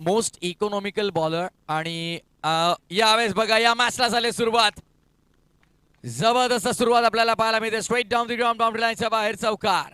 Most economical bowler आणि यावेळेस बघा या मॅचला झाली सुरुवात. जबरदस्त सुरुवात आपल्याला पाहायला मिळते. Straight down the ground boundary लाईनच्या बाहेर चौकार.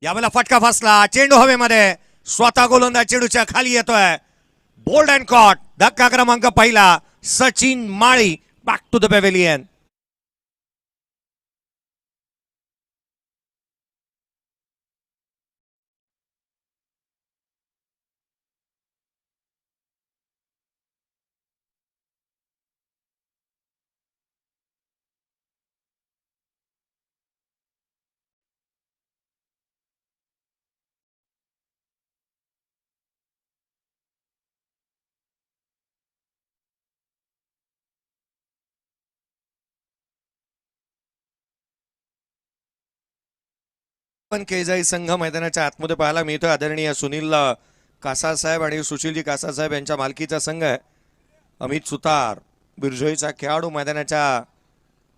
यावेळेला फटका फसला. चेंडू हवेमध्ये. स्वतः गोलंदाज चेंडूच्या खाली येतोय. Bold and caught. धक्का क्रमांक पहिला. Sachin Mali back to the pavilion. पण केजाई संघ मैदानाच्या आतमध्ये पाहायला मिळतो. आदरणीय सुनील कासासाहेब आणि सुशीलजी कासासाहेब यांच्या मालकीचा संघ आहे. अमित सुतार बिरजोईचा खेळाडू मैदानाच्या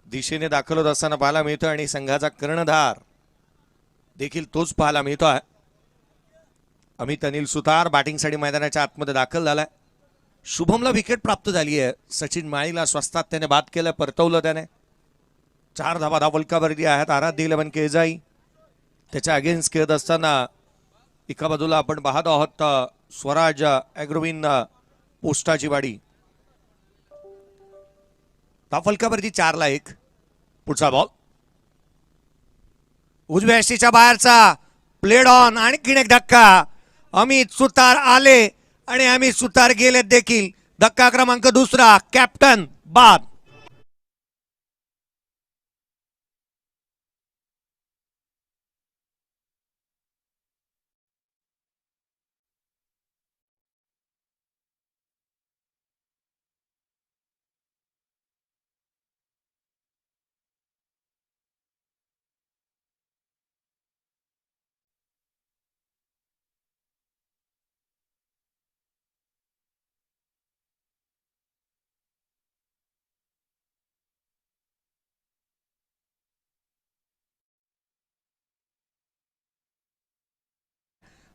दिशेने दाखल होत असताना पाहायला मिळतो आणि संघाचा कर्णधार देखील तोच पाहायला मिळतोय. अमित अनिल सुतार बॅटिंगसाठी मैदानाच्या आतमध्ये दाखल झालाय. शुभमला विकेट प्राप्त झाली आहे. सचिन माळीला स्वस्तात त्याने बाद केलं, परतवलं त्याने. 4 धावा धावलकावरती आहेत. आराध्य 11 केजाई त्याच्या अगेन्स्ट खेळत असताना एका बाजूला आपण पाहत आहोत स्वराज ॲग्रोविन पोस्टाची वाडी. धावफलकावरती 4-1. पुढचा बॉल उजव्या यष्टीच्या बाहेरचा. Played on. आणखीन एक धक्का. अमित सुतार आले आणि अमित सुतार गेलेत देखील. धक्का क्रमांक दुसरा. कॅप्टन बाद.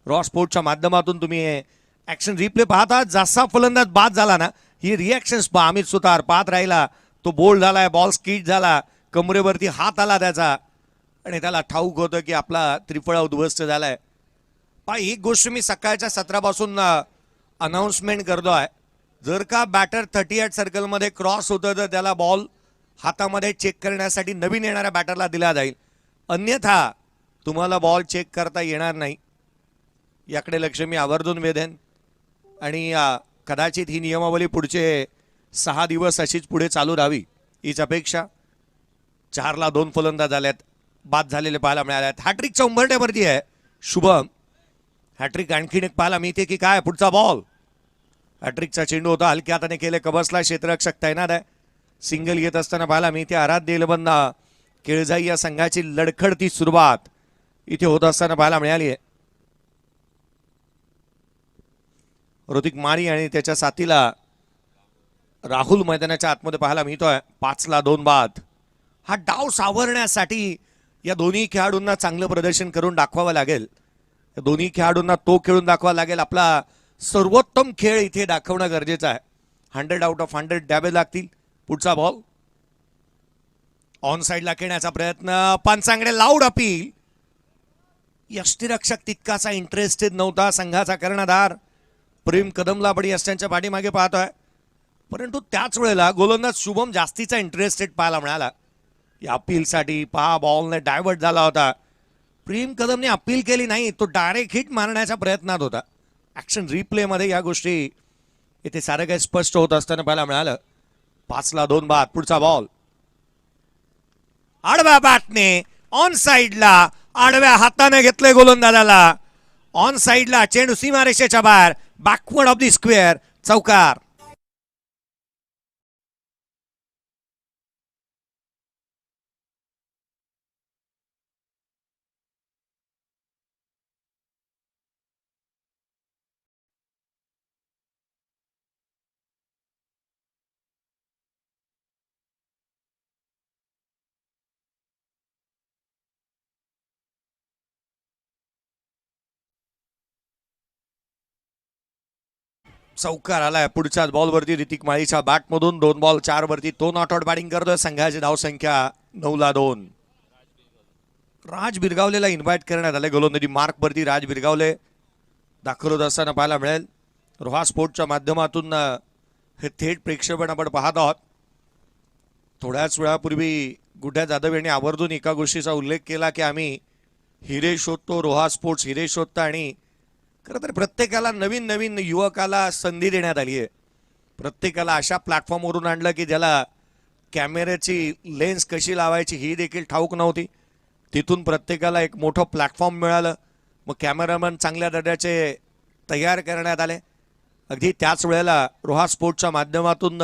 रॉ स्पोर्टच्या माध्यमातून तुम्ही ऍक्शन रिप्ले पाहता. जसा फलंदाज बाद झाला ना, ही रिॲक्शन्स पहा. अमित सुतार पाहत राहिला. तो बोल्ड झालाय. बॉल स्किट झाला. कमरेवरती हात आला त्याचा आणि त्याला ठाऊक होतं की आपला त्रिफळा उद्ध्वस्त झालाय. पहा, ही गोष्ट मी सकाळच्या सत्रापासून अनाऊन्समेंट करतोय. जर का बॅटर 38 सर्कलमध्ये क्रॉस होतं तर त्याला बॉल हातामध्ये चेक करण्यासाठी नवीन येणाऱ्या बॅटरला दिला जाईल. अन्यथा तुम्हाला बॉल चेक करता येणार नाही. याकडे लक्ष मी आवर्जून वेधेन आणि कदाचित ही नियमावली पुढचे 6 दिवस अशीच पुढे चालू राहावी हीच अपेक्षा. 4-2 फलंदाज झाल्यात. बाद झालेले पाहायला मिळाल्यात. हॅट्रिकच्या उंबरट्यावरती आहे शुभम. हॅट्रिक आणखीन एक पाहायला मिळते की काय. पुढचा बॉल. हॅट्रिकचा चेंडू होता. हलक्या हाताने केले. कबसला क्षेत्ररक्षक तैनात आहे. सिंगल येत असताना पाहायला मिळते. आराध्य 11 केळजाई या संघाची लडखडती सुरुवात इथे होत असताना पाहायला मिळाली आहे. ऋतिक मारी आणि त्याच्या साथीला राहुल मैदानाच्या आतमध्ये पाहायला मिळतोय. 5-2 बाद. हा डाव सावरण्यासाठी या दोन्ही खेळाडूंना चांगलं प्रदर्शन करून दाखवावं लागेल. या दोन्ही खेळाडूंना तो खेळून दाखवावा लागेल. आपला सर्वोत्तम खेळ इथे दाखवणं गरजेचं आहे. 100 आउट ऑफ 100 द्यावे लागतील. पुढचा बॉल ऑन साइडला खेळण्याचा प्रयत्न. पंचांकडे लाऊड अपील. यष्टीरक्षक तितकासा इंटरेस्टेड नव्हता. संघाचा कर्णधार प्रेम कदमला बडी यष्ट्यांच्या पाठीमागे पाहतोय. परंतु त्याच वेळेला गोलंदाज शुभम जास्तीचा इंटरेस्टेड पाहायला मिळाला. या अपीलसाठी पहा बॉलने डायव्हर्ट झाला होता. प्रेम कदमने अपील केली नाही. तो डायरेक्ट हिट मारण्याच्या प्रयत्नात होता. ऍक्शन रिप्ले मध्ये या गोष्टी इथे सारं काही स्पष्ट होत असताना पाहायला मिळालं. 5-2 बाद. पुढचा बॉल आडव्या बॅटने ऑन साइडला आडव्या हाताने घेतले गोलंदाजाला. ऑन साइडला चेंडू सीमारेषेच्या बाहेर. Backward of the square. चौकार. चौकार आलाय पुढच्याच बॉलवरती ऋतिक माळीच्या बॅटमधून 2 बॉल 4 वरती तो नॉट आउट बॅटिंग करतोय. संघाची धावसंख्या 9-2. राज बिरगावलेला इन्व्हाइट करण्यात आले. गोलंदाजी मार्क वरती राज बिरगावले दाखल होत असताना पाहायला मिळेल. रोहा स्पोर्टच्या माध्यमातून हे थेट प्रेक्षेपण आपण पाहत आहोत. थोड्याच वेळापूर्वी गुड्या जाधव यांनी आवर्जून एका गोष्टीचा उल्लेख केला की आम्ही हिरे शोधतो, रोहा स्पोर्ट्स हिरे शोधतो आणि खरं तर प्रत्येकाला नवीन नवीन युवकाला संधी देण्यात आली आहे. प्रत्येकाला अशा प्लॅटफॉर्मवरून आणलं की ज्याला कॅमेऱ्याची लेन्स कशी लावायची ही देखील ठाऊक नव्हती. तिथून प्रत्येकाला एक मोठं प्लॅटफॉर्म मिळालं. मग कॅमेरामन चांगल्या दर्जाचे तयार करण्यात आले. अगदी त्याच वेळेला रोहा स्पोर्ट्सच्या माध्यमातून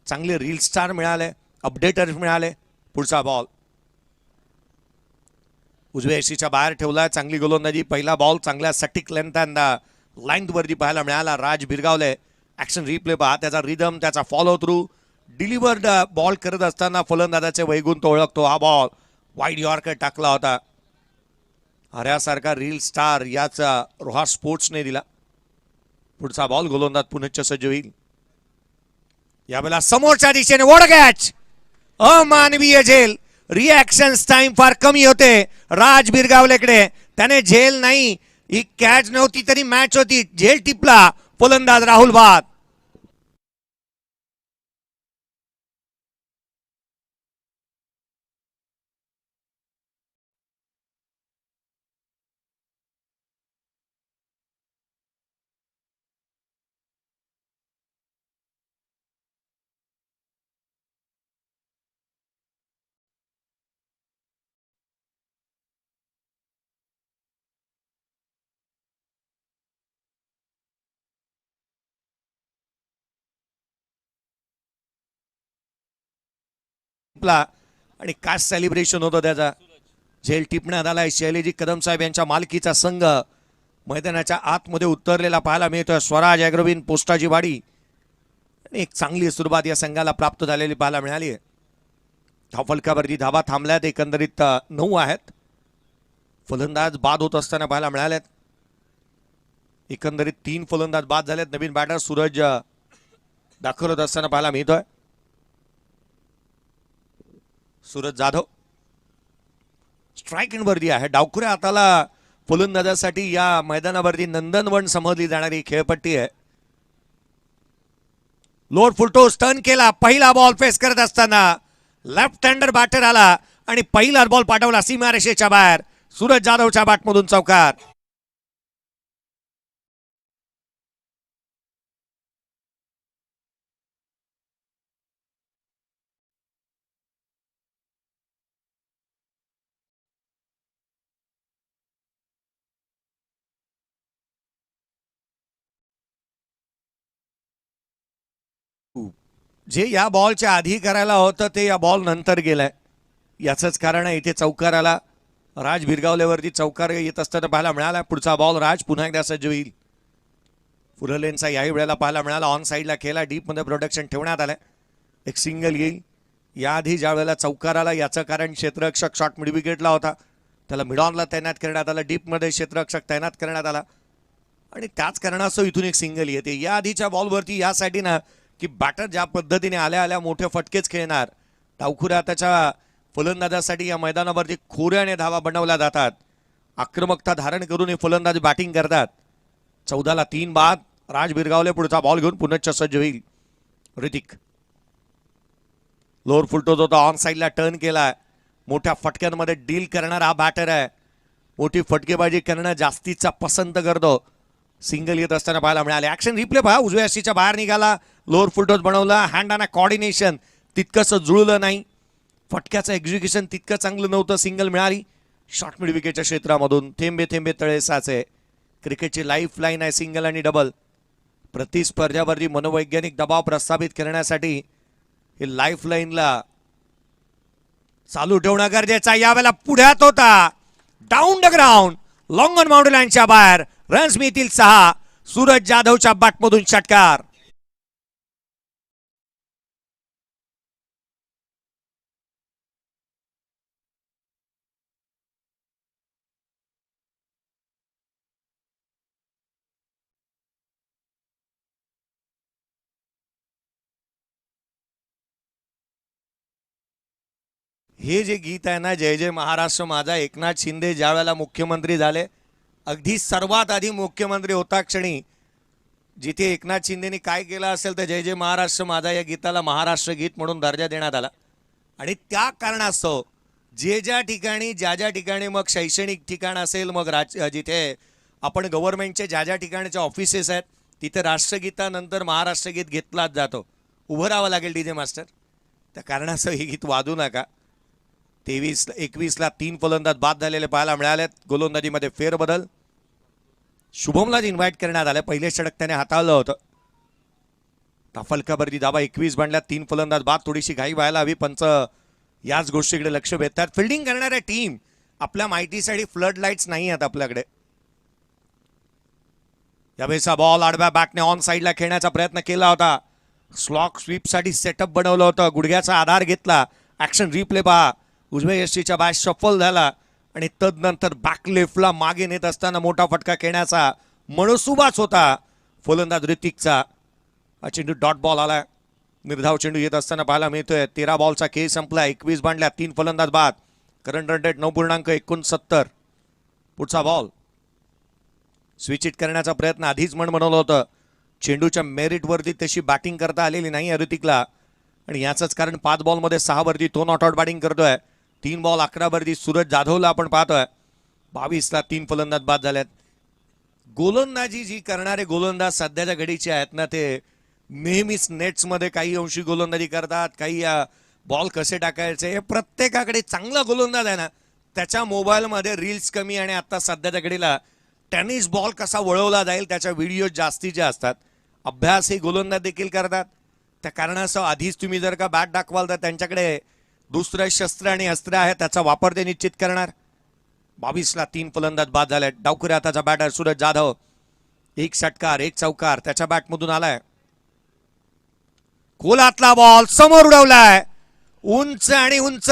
चांगले रील स्टार मिळाले, अपडेटर्स मिळाले. पुढचा बॉल उजव्या एशीच्या बाहेर ठेवलाय. चांगली गोलंदाजी. पहिला बॉल चांगल्या सटिक लेंथ अँड लाईन वरती पाहायला मिळाला. राज बिरगावले ऍक्शन रिप्ले पहा. त्याचा रिदम, त्याचा फॉलो थ्रू, डिलिव्हर्ड बॉल करत असताना फलंदाजाचे वैगुण तो ओळखतो. हा बॉल वाईड यॉर्कर टाकला होता. हऱ्यासारखा रील स्टार याचा रोहा स्पोर्ट्सने दिला. पुढचा बॉल गोलंदाज पुनश्च सज्ज होईल. यावेळेला समोरच्या दिशेने वॉट कॅच. अमानवीय झेल. रिॲक्शन टाइम फार कमी होते राज बिरगावलेकडे. त्याने झेल नाही, ही कॅच नव्हती तरी मॅच होती. झेल टिपला फलंदाज राहुल बाद. आणि काय सेलिब्रेशन होतं त्याचा. झेल टिपण्यात आलाय. शैलेजी कदम साहेब यांच्या मालकीचा संघ मैदानाच्या आतमध्ये उतरलेला पाहायला मिळतोय. स्वराज ॲग्रोविन पोस्टाची वाडी. एक चांगली सुरुवात या संघाला प्राप्त झालेली पाहायला मिळाली आहे. धावफलकावरती धावा थांबल्यात. एकंदरीत 9 आहेत. फलंदाज बाद होत असताना पाहायला मिळालेत. एकंदरीत 3 फलंदाज बाद झालेत. नवीन बॅटर सूरज दाखल होत असताना पाहायला मिळतोय. सूरज जाधव स्ट्राईक वरती आहे. डावखुऱ्या हाताला फलंदाजासाठी या मैदानावरती नंदनवन समजली जाणारी खेळपट्टी आहे. लोअर फुलटोस टर्न केला. पहिला बॉल फेस करत असताना लेफ्ट हँडर बॅटर आला आणि पहिला बॉल पाठवला सीमारेषेच्या बाहेर. सूरज जाधवच्या बॅटमधून चौकार. जे या बॉलच्या आधी करायला होतं ते या बॉल नंतर गेलाय. याचंच कारण आहे इथे चौकार आला. राज बिरगावलेवरती चौकार येत असताना पाहायला मिळाला. पुढचा बॉल राज पुन्हा एकदा सज्ज होईल. फुललेनचा याही वेळेला पाहायला मिळाला. ऑन साईडला केला. डीपमध्ये प्रोटेक्शन ठेवण्यात आलं. एक सिंगल येईल. याआधी ज्या वेळेला चौकार आला याचं कारण क्षेत्ररक्षक शॉट मिड विकेटला होता, त्याला मिडॉनला तैनात करण्यात आला. डीपमध्ये क्षेत्ररक्षक तैनात करण्यात आला आणि त्याच कारणास्तव इथून एक सिंगल येते. या आधीच्या बॉलवरती यासाठी ना की बॅटर ज्या पद्धतीने आल्या आल्या मोठे फटकेच खेळणार. डावखुऱ्या त्याच्या फलंदाजासाठी या मैदानावरती खोऱ्याने धावा बनवल्या जातात. आक्रमकता धारण करून हे फलंदाज बॅटिंग करतात. 14ला 3 बाद. राज बिरगावले पुढचा बॉल घेऊन पुनश्च सज्ज होईल. ऋतिक लोअर फुलटोज होता. ऑन साईडला टर्न केला. मोठ्या फटक्यांमध्ये डील करणारा हा बॅटर आहे. मोठी फटकेबाजी करणं जास्तीचा पसंत करतो. सिंगल येत असताना पाहायला मिळाले. ऍक्शन रिप्ले पहा. उजव्या हस्तीच्या बाहेर निघाला. लोअर फुलटोज बनवला. हँड आणि कॉर्डिनेशन तितकंसं जुळलं नाही. फटक्याचं एक्झिक्युशन तितकं चांगलं नव्हतं. सिंगल मिळाली. शॉर्ट मिड विकेटच्या क्षेत्रामधून. थेंबे थेंबे तळे साचे. क्रिकेटची लाईफ लाईन आहे सिंगल आणि डबल. प्रतिस्पर्ध्यावरती मनोवैज्ञानिक दबाव प्रस्थापित करण्यासाठी हे लाईफ लाईनला चालू ठेवणं गरजेचं आहे. यावेळेला पुढ्यात होता. Down the ground. Long on boundary लाईनच्या बाहेर. रन्स मिळतील 6. सूरज जाधवच्या बॅटमधून षटकार. हे जे गीत आहे ना, जय जय महाराष्ट्र माझा, एकनाथ शिंदे ज्या वेळेला मुख्यमंत्री झाले, अगदी सर्वात आधी मुख्यमंत्री होता क्षणी जिथे एकनाथ शिंदेनी काय केलं असेल तर जय जय महाराष्ट्र माझा या गीताला महाराष्ट्र गीत म्हणून दर्जा देण्यात आला. आणि त्या कारणास्तव जे ज्या ठिकाणी ज्या ज्या ठिकाणी मग शैक्षणिक ठिकाण असेल, मग जिथे आपण गव्हर्नमेंटचे ज्या ज्या ठिकाणचे ऑफिसेस आहेत तिथे राष्ट्रगीतानंतर महाराष्ट्र गीत घेतलाच जातो. उभं राहावं लागेल डीजे मास्टर. त्या कारणास्तव हे गीत वाजू नका. 21ला 3 फलंदाज बाद झालेले पाहायला मिळालेत. गोलंदाजीमध्ये फेरबदल. शुभमलाच इन्व्हाइट करण्यात आलं. पहिले षटक त्याने हाताळलं होतं. फलकावरती धावा 21 बनल्या. 3 फलंदाज बाद. थोडीशी घाई व्हायला हवी. पंच याच गोष्टीकडे लक्ष वेधतात. फिल्डिंग करणाऱ्या टीम आपल्या माहितीसाठी फ्लड लाईट्स नाही आहेत आपल्याकडे. यावेळेचा बॉल आडव्या बॅटने ऑन साईडला खेळण्याचा प्रयत्न केला होता. स्लॉक स्वीपसाठी सेटअप बनवलं होतं. गुडघ्याचा आधार घेतला. ऍक्शन रिप्ले पहा. उजव्या यष्टीच्या बॅट शफल झाला आणि तदनंतर बॅक लेफ्टला मागे नेत असताना मोठा फटका खेळण्याचा मनसुबाच होता फलंदाज ऋतिकचा. हा चेंडू डॉट बॉल आला. निर्धाव चेंडू येत असताना पाहायला मिळतोय. 13 बॉलचा खेळ संपला. 21 बांधल्या. 3 फलंदाज बाद. Current run rate 9.69. पुढचा बॉल स्विच इट करण्याचा प्रयत्न आधीच बनवलं होतं. चेंडूच्या मेरिटवरती तशी बॅटिंग करता आलेली नाही ऋतिकला आणि याचंच कारण 5 बॉलमध्ये 6 वरती तो नॉट आउट बॅटिंग करतोय. 3 बॉल 11 वरती सूरज जाधवला आपण पाहतोय. 22ला 3 फलंदाज बाद झाल्यात. गोलंदाजी जी करणारे गोलंदाज सध्याच्या घडीचे आहेत ना, ते नेहमीच नेट्समध्ये काही अंशी गोलंदाजी करतात. काही बॉल कसे टाकायचे हे प्रत्येकाकडे चांगला गोलंदाज आहे ना, त्याच्या मोबाईलमध्ये रील्स कमी आणि आता सध्याच्या घडीला टेनिस बॉल कसा वळवला जाईल त्याच्या व्हिडिओ जास्तीचे असतात. अभ्यास हे गोलंदाज देखील करतात. त्या कारणास्तव आधीच तुम्ही जर का बॅट दाखवाल तर त्यांच्याकडे दुसरं शस्त्र आणि अस्त्र आहे, त्याचा वापर ते निश्चित करणार. 22ला 3 फलंदाज बाद झाले. डावखुऱ्या हाताचा बॅटर सूरज जाधव. 1 षटकार 1 चौकार त्याच्या बॅटमधून आलाय. खोलातला बॉल समोर उडवलाय. उंच आणि उंच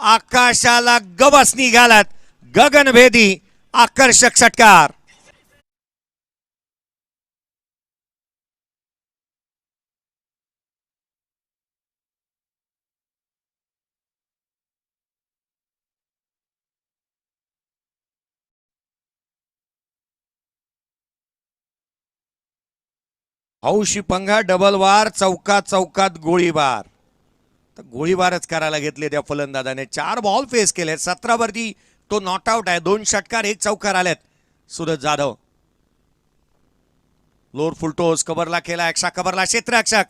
आकाशाला गवसणी घालत गगनभेदी आकर्षक षटकार. हौशी पंगा डबल वार. चौकात चौकात गोळीबार. तर गोळीबारच करायला घेतले त्या फलंदाजाने. 4 बॉल फेस केले. 17 वरती तो नॉट आउट आहे. 2 षटकार 1 चौकार आलेत. सूरज जाधव लोअर फुलटोस कव्हरला केला. एक्स्ट्रा कव्हरला क्षेत्ररक्षक.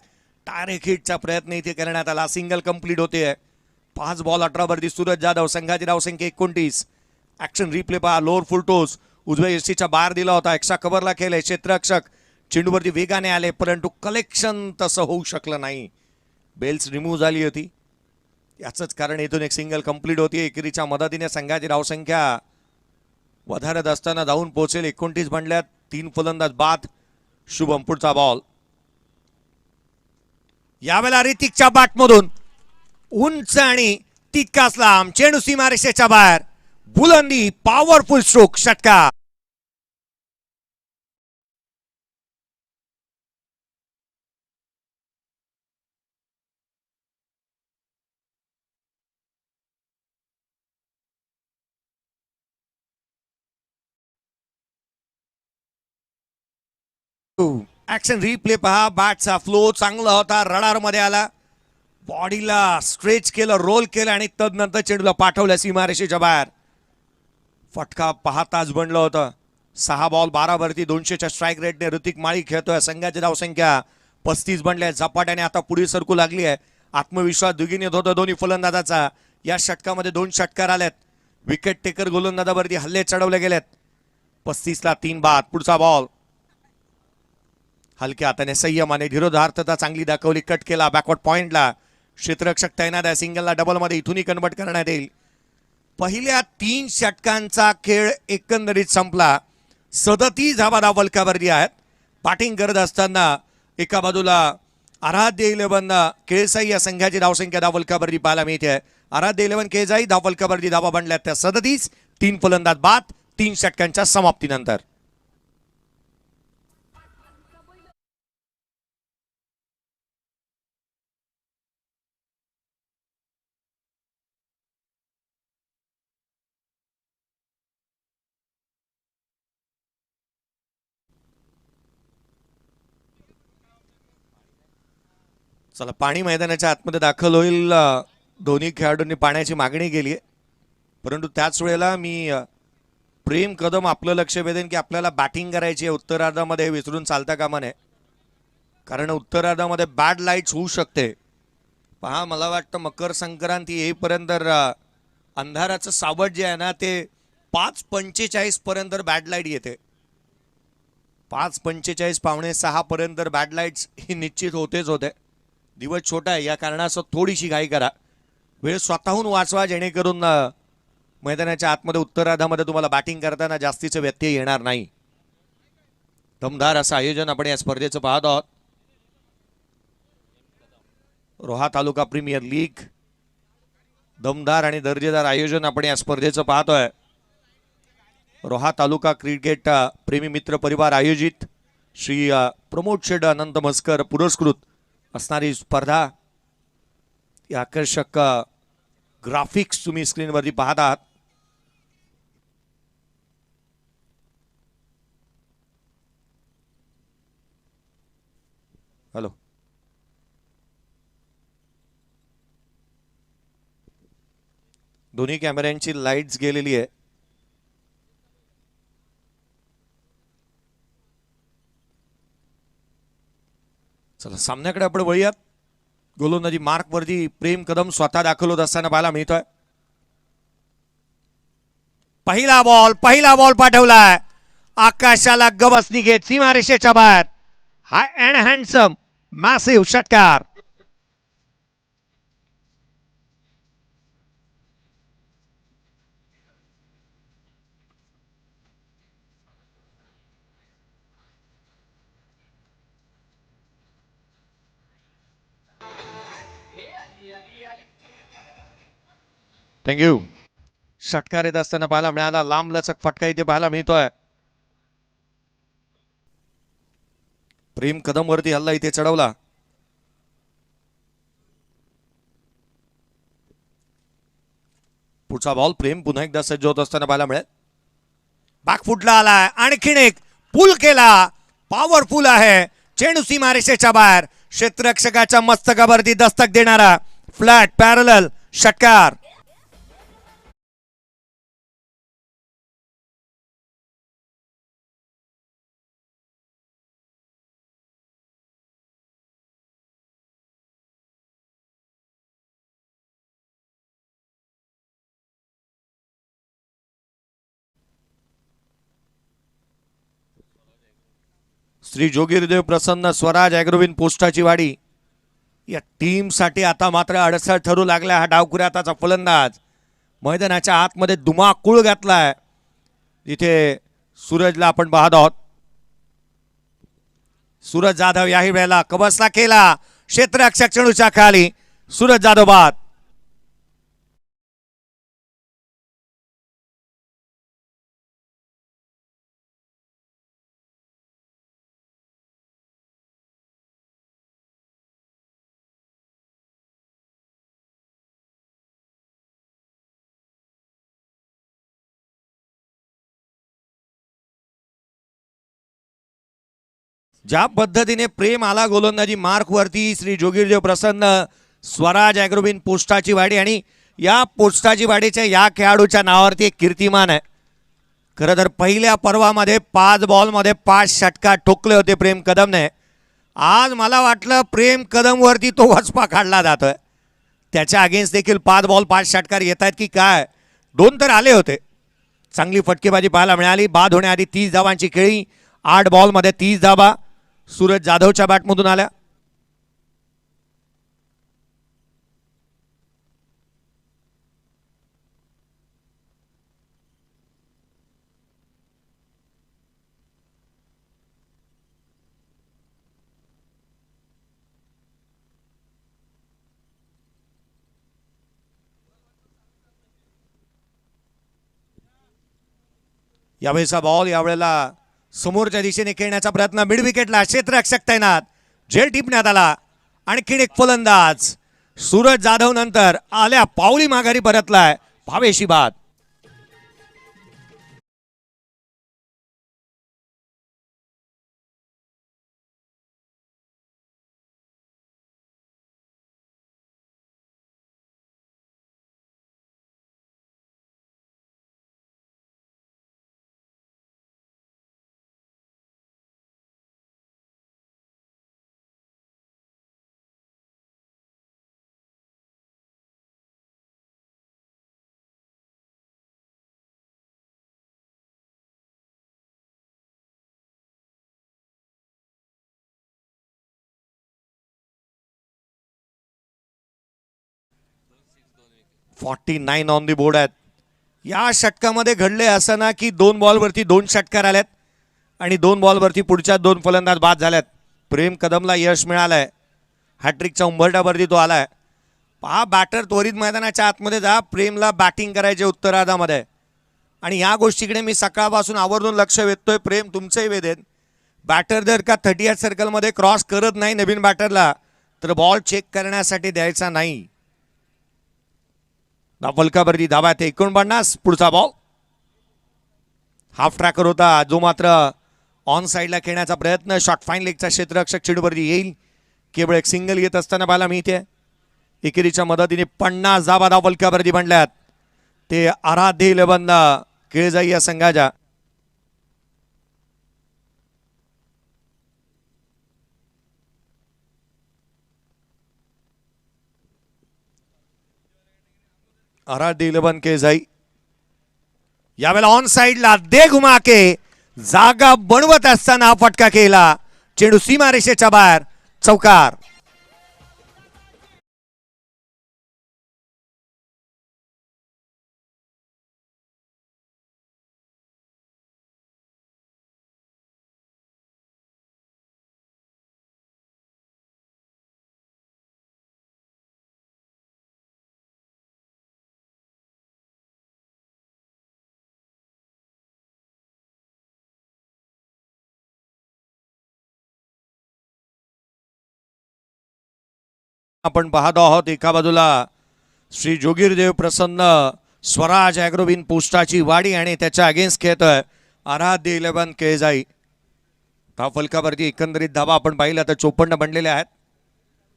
डायरेक्ट हिटचा प्रयत्न इथे करण्यात आला. सिंगल कंप्लीट होते. 5 बॉल 18 वरती सूरज जाधव. संघाची धावसंख्या 29. ऍक्शन रिप्ले पहा. लोअर फुलटोस उजव्या यष्टीच्या बाहेर दिला होता. एक्स्ट्रा कव्हरला केले. क्षेत्ररक्षक चेंडूवरती वेगाने आले परंतु कलेक्शन तसं होऊ शकलं नाही. बेल्स रिमूव्ह झाली होती. याचंच कारण इथून एक सिंगल कंप्लीट होती. एकेरीच्या मदतीने संघाची धावसंख्या वधारत असताना जाऊन पोहोचेल. 29 बनल्यात. 3 फलंदाज बाद. शुभम पुढचा बॉल. यावेळेला ऋतिकच्या बॅटमधून उंच आणि तितकाच लांब चेंडू सीमारेषेच्या बाहेर. बुलंदी पॉवरफुल स्ट्रोक षटकार. ऍक्शन रिप्ले पहा. बॅटचा फ्लो चांगला होता. रडार मध्ये आला. बॉडीला स्ट्रेच केलं, रोल केलं आणि तदनंतर चेंडूला पाठवलं सीमारेषेच्या बाहेर. फटका पाहताच बनलं होतं. 6 बॉल 12 वरती 200च्या स्ट्राईक रेटने ऋतिक माळी खेळतोय. संघाची धावसंख्या 35 बनल्या. झपाट्याने आता पुढे सरकू लागली आहे. आत्मविश्वास दुगिनीत होता दोन्ही फलंदाजाचा. या षटकामध्ये 2 षटकार आलेत. विकेट टेकर गोलंदाजावरती हल्ले चढवले गेलेत. 35ला 3 बाद. पुढचा बॉल हलक्या हाताने संयमाने धीरोधार्थता चांगली दाखवली. कट केला बॅकवर्ड पॉइंटला. क्षेत्ररक्षक तैनात आहे. सिंगलला डबलमध्ये इथूनही कन्वर्ट करण्यात येईल. पहिल्या 3 षटकांचा खेळ एकंदरीत संपला. 37 धावा फलकावरती आहेत. बॅटिंग करत असताना एका बाजूला आराध्य 11 केळसाई या संघाची धावसंख्या फलकावरती पाहायला मिळते. आराध्य 11 केळसाई फलकावरती धावा बनल्या त्या 37. 3 फलंदाज बाद 3 षटकांच्या समाप्तीनंतर. चला पाणी मैदानाच्या आतमध्ये दाखल होईल. दोन्ही खेळाडूंनी पाण्याची मागणी केली आहे, परंतु त्याच वेळेला मी प्रेम कदम आपलं लक्ष वेधेन की आपल्याला बॅटिंग करायची आहे उत्तरार्धामध्ये, विसरून चालता कामा नये. कारण उत्तरार्धामध्ये बॅड लाईट्स होऊ शकते. पहा, मला वाटतं मकर संक्रांती येईपर्यंत अंधाराचं सावट जे आहे ना ते 5:45 पर्यंत बॅड लाईट येते. 5:45 पावणे 6 पर्यंत बॅड लाईट्स ही निश्चित होतेच होते. दिवस छोटा आहे, या कारणासह थोडीशी घाई करा, वेळ स्वतःहून वाचवा, जेणेकरून मैदानाच्या आतमध्ये उत्तरार्धामध्ये तुम्हाला बॅटिंग करताना जास्तीचे व्यत्यय येणार नाही. दमदार असं आयोजन आपण या स्पर्धेचं पाहत आहोत. रोहा तालुका प्रीमियर लीग, दमदार आणि दर्जेदार आयोजन आपण या स्पर्धेचं पाहतोय. रोहा तालुका क्रिकेट प्रेमी मित्र परिवार आयोजित श्री प्रमोद शेड अनंत मस्कर पुरस्कृत असणारी स्पर्धा. आकर्षक ग्राफिक्स तुम्ही स्क्रीनवरती पाहत आहात. हॅलो, दोन्ही कॅमेऱ्यांची लाईट्स गेलेली आहे. चला सामन्याकडे आपण वळूयात. गोलंदाजी मार्क वरती प्रेम कदम स्वतः दाखल होत असताना पाहायला मिळतोय. पहिला बॉल पाठवलाय आकाशाला गवसणी घेत सीमारेषेच्या बाहेर. हाय अँड हँडसम मॅसिव्ह षटकार. थँक्यू. षटकार येत असताना पाहायला मिळाला, लांब लचक फटका इथे पाहायला मिळतोय. प्रेम कदम वरती हल्ला इथे चढवला. पुढचा बॉल प्रेम पुन्हा एकदा सज्ज होत असताना पाहायला मिळेल. बॅकफुटला आलाय, आणखीन एक पुल केला, पॉवरफुल आहे. चेंडू सीमारेषेच्या बाहेर, क्षेत्ररक्षकाच्या मस्तकावरती दस्तक देणारा फ्लॅट पॅरलल षटकार. श्री जोगीरदेव प्रसन्न स्वराज ॲग्रोविन पोस्टाची वाडी या टीमसाठी आता मात्र अडसर ठरू लागला. हा डावकुऱ्याचा फलंदाज मैदानाच्या आतमध्ये धुमाकूळ घातलाय. इथे सूरजला आपण पाहत आहोत. सूरज जाधव याही वेळेला कबसला केला, क्षेत्ररक्षक चेंडूच्या खाली. सूरज जाधव बाद. ज्या पद्धतीने प्रेम आला गोलंदाजी मार्क वरती, श्री जोगीरदेव प्रसन्न स्वराज ॲग्रोविन पोस्टाची वाडी, आणि या पोस्टाची वाडीच्या या खेळाडूच्या नावावरती एक कीर्तिमान आहे. खरं तर पहिल्या पर्वामध्ये 5 बॉलमध्ये 5 षटकार ठोकले होते प्रेम कदमने. आज मला वाटलं प्रेम कदम वरती तो वचपा काढला जातोय. त्याच्या अगेन्स्ट देखील 5 बॉल 5 षटकार येत आहेत की काय. 2 तर आले होते. चांगली फटकेबाजी पाहायला मिळाली. बाद होण्याआधी 30 धावांची खेळी, 8 बॉलमध्ये 30 धावा सूरज जाधवच्या बॅटमधून आल्या. यावेळेचा बॉल यावेळेला समोरच्या दिशेने खेळण्याचा प्रयत्न, मिड विकेटला क्षेत्ररक्षक तैनात, झेल टिपण्यात आला. आणखीन एक फलंदाज सूरज जाधव नंतर आल्या पावली माघारी परतलाय. भावेशी बाद. 49 ऑन दी बोर्ड आहेत. या षटकामध्ये घडले असं ना की 2 बॉलवरती 2 षटकार आल्यात आणि 2 बॉलवरती पुढच्या 2 फलंदाज बाद झाल्यात. प्रेम कदमला यश मिळालंय. हॅट्रिकच्या उंबरठ्यावरती तो आलाय. पहा बॅटर त्वरित मैदानाच्या आतमध्ये जा. प्रेमला बॅटिंग करायचे उत्तरार्धामध्ये आणि या गोष्टीकडे मी सकाळपासून आवर्जून लक्ष वेधतोय. प्रेम तुमचंही वेधेन. बॅटर जर का 38 सर्कलमध्ये क्रॉस करत नाही नवीन बॅटरला तर बॉल चेक करण्यासाठी द्यायचा नाही. फलकावरती धाबा ते 49. पुढचा बॉल हाफ ट्रॅकर होता जो मात्र ऑन साईडला खेळण्याचा प्रयत्न. शॉर्ट फाईन लेगचा क्षेत्ररक्षक चेंडूवरती येईल. केवळ एक सिंगल येत असताना पाहायला मिळते. एकेरीच्या मदतीने 50 धाबा फलकावरती बनल्यात. ते आराध्य 11 केळजाई या संघाच्या. आराध्य 11 केळजाई यावेळेला ऑन साइडला दे घुमा के जागा बनवत असताना फटका केला. चेंडू सीमारेषेच्या बाहेर. चौकार. आपण पाहतो आहोत एका बाजूला श्री जोगीरदेव प्रसन्न स्वराज ॲग्रोविन पोस्टाची वाडी आणि त्याच्या अगेन्स्ट खेळतोय आराध्य 11 केळजाई. हा फलकावरती एकंदरीत धावा आपण पाहिलं तर 54 बनलेले आहेत.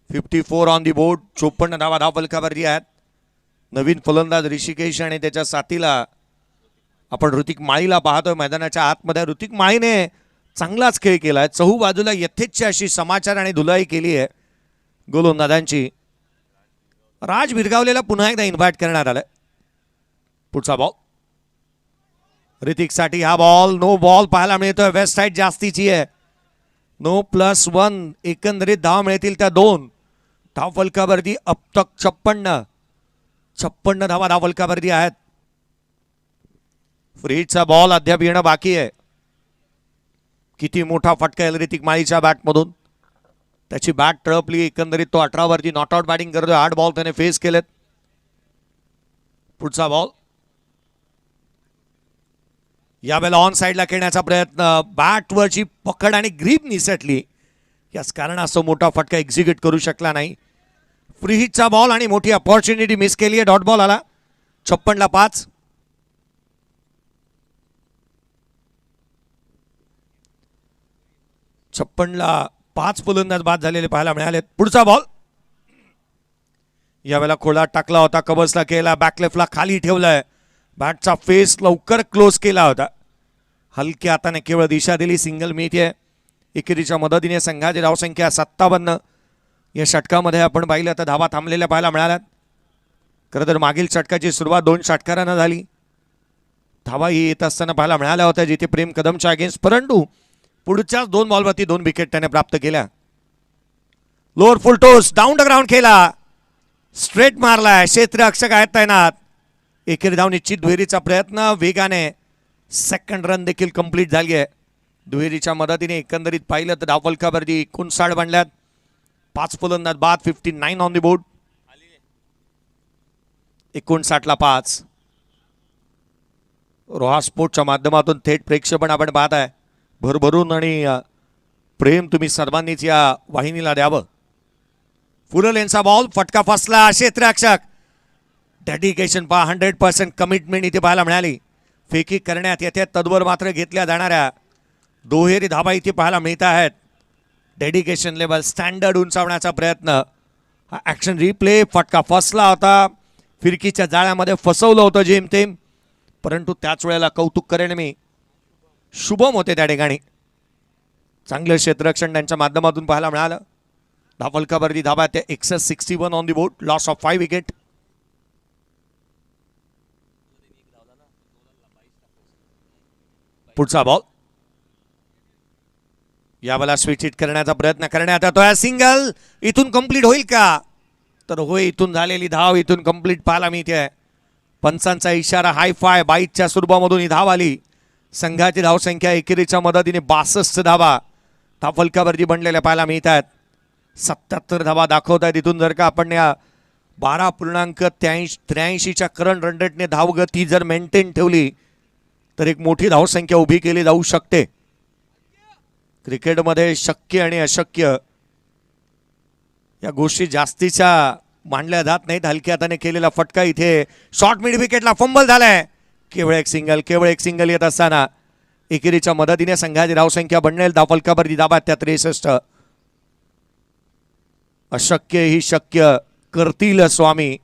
54 ऑन दी बोर्ड. 54 धावा धाव फलकावरती आहेत. नवीन फलंदाज ऋषिकेश आणि त्याच्या साथीला आपण ऋतिक माळीला पाहतोय मैदानाच्या आतमध्ये. ऋतिक माळीने चांगलाच खेळ केलाय. चहू बाजूला यथेच्छ अशी समाचार आणि धुलाई केली आहे गोलंदाजांची. राज भिरगावलेला पुन्हा एकदा इन्व्हाइट करण्यात आलं. पुढचा बॉल ऋतिक साठी. हा बॉल नो बॉल पाहायला मिळतोय. वेस्ट साईड जास्तीची आहे. नो +1. एकंदरीत धाव मिळतील त्या 2 धाव फलकावरती. अब तक 56 धावा धाव फलकावरती आहेत. फ्रीजचा बॉल अद्याप येणं बाकी आहे. किती मोठा फटका येईल ऋतिक माळीच्या बॅटमधून. त्याची बॅट टळपली. एकंदरीत तो 18 वरती नॉट आउट बॅटिंग करतोय. 8 बॉल त्याने फेस केलेत. पुढचा बॉल यावेळेला ऑन साईडला खेळण्याचा प्रयत्न. बॅटवरची पकड आणि ग्रीप निसटली. याच कारणास्तव मोठा फटका एक्झिक्यूट करू शकला नाही. फ्री हिटचा बॉल आणि मोठी अपॉर्च्युनिटी मिस केली आहे. डॉट बॉल आला. 56 ला 5. ला 5 फलंदाज बाद झालेले पाहायला मिळाले. पुढचा बॉल यावेळेला खोळा टाकला होता. कबसला केला. बॅकलेफ्टला खाली ठेवलाय. बॅटचा फेस लवकर क्लोज केला होता. हलक्या हाताने केवळ दिशा दिली. सिंगल मिळते. एकेरीच्या मदतीने संघाची धावसंख्या 57. या षटकामध्ये आपण पाहिलं तर धावा थांबलेल्या पाहायला मिळाल्यात. खरं तर मागील षटकाची सुरुवात 2 षटकारांना झाली. धावा ही येत असताना पाहायला मिळाल्या होत्या जिथे प्रेम कदमच्या अगेन्स्ट. परंतु पुढच्याच 2 बॉलवरती 2 विकेट त्याने प्राप्त केल्या. Lower full toss down the ground खेळला. स्ट्रेट मारलाय. क्षेत्ररक्षक आहेत तैनात. एकेरी धाव निश्चित. दुहेरीचा प्रयत्न वेगाने. सेकंड रन देखील कंप्लीट झाली आहे. दुहेरीच्या मदतीने एकंदरीत पाहिलं तर धाव फलकावरती 59 बनल्यात. 5 फलंदाज बाद. 59 ऑन दी बोर्ड. 59 ला 5. रोहा स्पोर्टच्या माध्यमातून थेट प्रेक्षेपण आपण पाहत आहे. भरभरून आणि प्रेम तुम्ही सर्वांनीच या वाहिनीला द्यावं. फुल लेनचा बॉल. फटका फसला. क्षेत्ररक्षक. डेडिकेशन पहा. 100% कमिटमेंट इथे पाहायला मिळाली. फेकी करण्यात येते. तद्वर मात्र घेतल्या जाणाऱ्या दुहेरी धाबा इथे पाहायला मिळत आहेत. डेडिकेशन लेवल स्टँडर्ड उंचावण्याचा प्रयत्न. हा ॲक्शन रिप्ले. फटका फसला होता. फिरकीच्या जाळ्यामध्ये फसवलं होतं जेमतेम. परंतु त्याच वेळेला कौतुक करेन मी. शुभम होते त्या ठिकाणी. चांगलं क्षेत्ररक्षण त्यांच्या माध्यमातून पाहायला मिळालं. धाव फलकावरती धाबा ते 61 on the board. Loss of 5 wicket. पुढचा बॉल यावेळेला स्विच हिट करण्याचा प्रयत्न करण्यात येतोय. सिंगल इथून कंप्लीट होईल का. तर होय इथून झालेली धाव इथून कंप्लीट पाहायला मिळते. पंचांचा इशारा हाय फाय बाईकच्या स्वरूपामधून ही धाव आली. संघाची धावसंख्या एकेरीच्या मदतीने 62 धावा फलकावरती बनलेल्या पाहायला मिळतात. 77 धावा दाखवतात. इथून जर का आपण या 12.83च्या करंट रन रेटने धावगती जर मेंटेन ठेवली तर एक मोठी धावसंख्या उभी केली जाऊ शकते. क्रिकेटमध्ये शक्य आणि अशक्य या गोष्टी जास्तीच्या मांडल्या जात नाहीत. हलक्या हाताने केलेला फटका इथे शॉर्ट मिड विकेटला फंबल झालाय. केवळ एक सिंगल येत असताना एकेरीच्या मदतीने संघाची धावसंख्या बनेल फलकावरती धाबा त्या 63. अशक्य ही शक्य करतील स्वामी.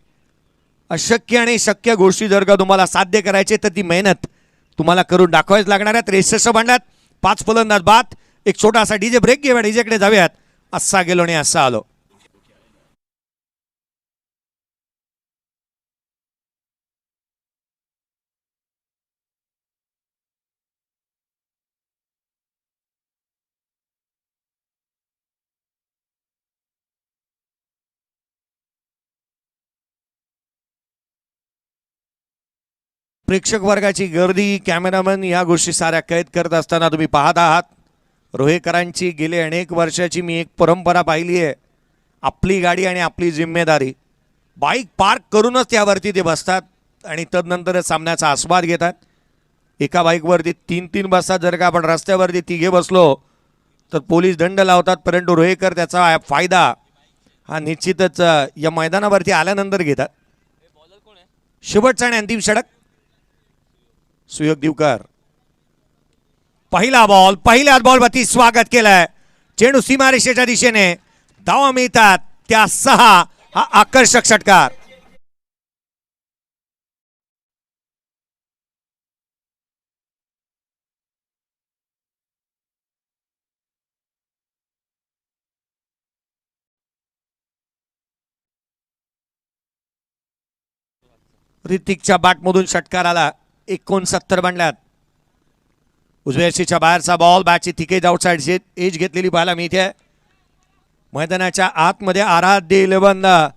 अशक्य आणि शक्य गोष्टी जर का तुम्हाला साध्य करायचे तर ती मेहनत तुम्हाला करून दाखवायच लागणार आहे. 63 भांड्यात 5 फलंदाज बाद. एक छोटासा डीजे ब्रेक घेऊया. डीजेकडे जाऊयात. असा गेलो आणि असा आलो. प्रेक्षक वर्गाची गर्दी कॅमेरामन या गोष्टी साऱ्या कैद करत असताना तुम्ही पाहत आहात. रोहेकरांची गेले अनेक वर्षाची मी एक परंपरा पाहिली आहे. आपली गाडी आणि आपली जिम्मेदारी. बाईक पार्क करूनच त्यावरती ते बसतात आणि तदनंतरच सामन्याचा आस्वाद घेतात. एका बाईकवरती 3-3 बसतात. जर का आपण रस्त्यावरती तिघे बसलो तर पोलीस दंड लावतात. परंतु रोहेकर त्याचा फायदा हा निश्चितच या मैदानावरती आल्यानंतर घेतात. शेवटचा आणि अंतिम षटक सुयोग दिवकर. पहिल्याच बॉलवरती स्वागत केलंय. चेंडू सीमारेषेच्या दिशेने धावा मिळतात त्या 6. हा आकर्षक षटकार. ऋतिकच्या बॅटमधून षटकार आला. 69 बनल्यात. उजव्याशीच्या बाहेरचा बॉल बॅटची थिकेज आउटसाइड एज घेतलेली पाहायला मिळते. मैदानाच्या आतमध्ये आराध्य 11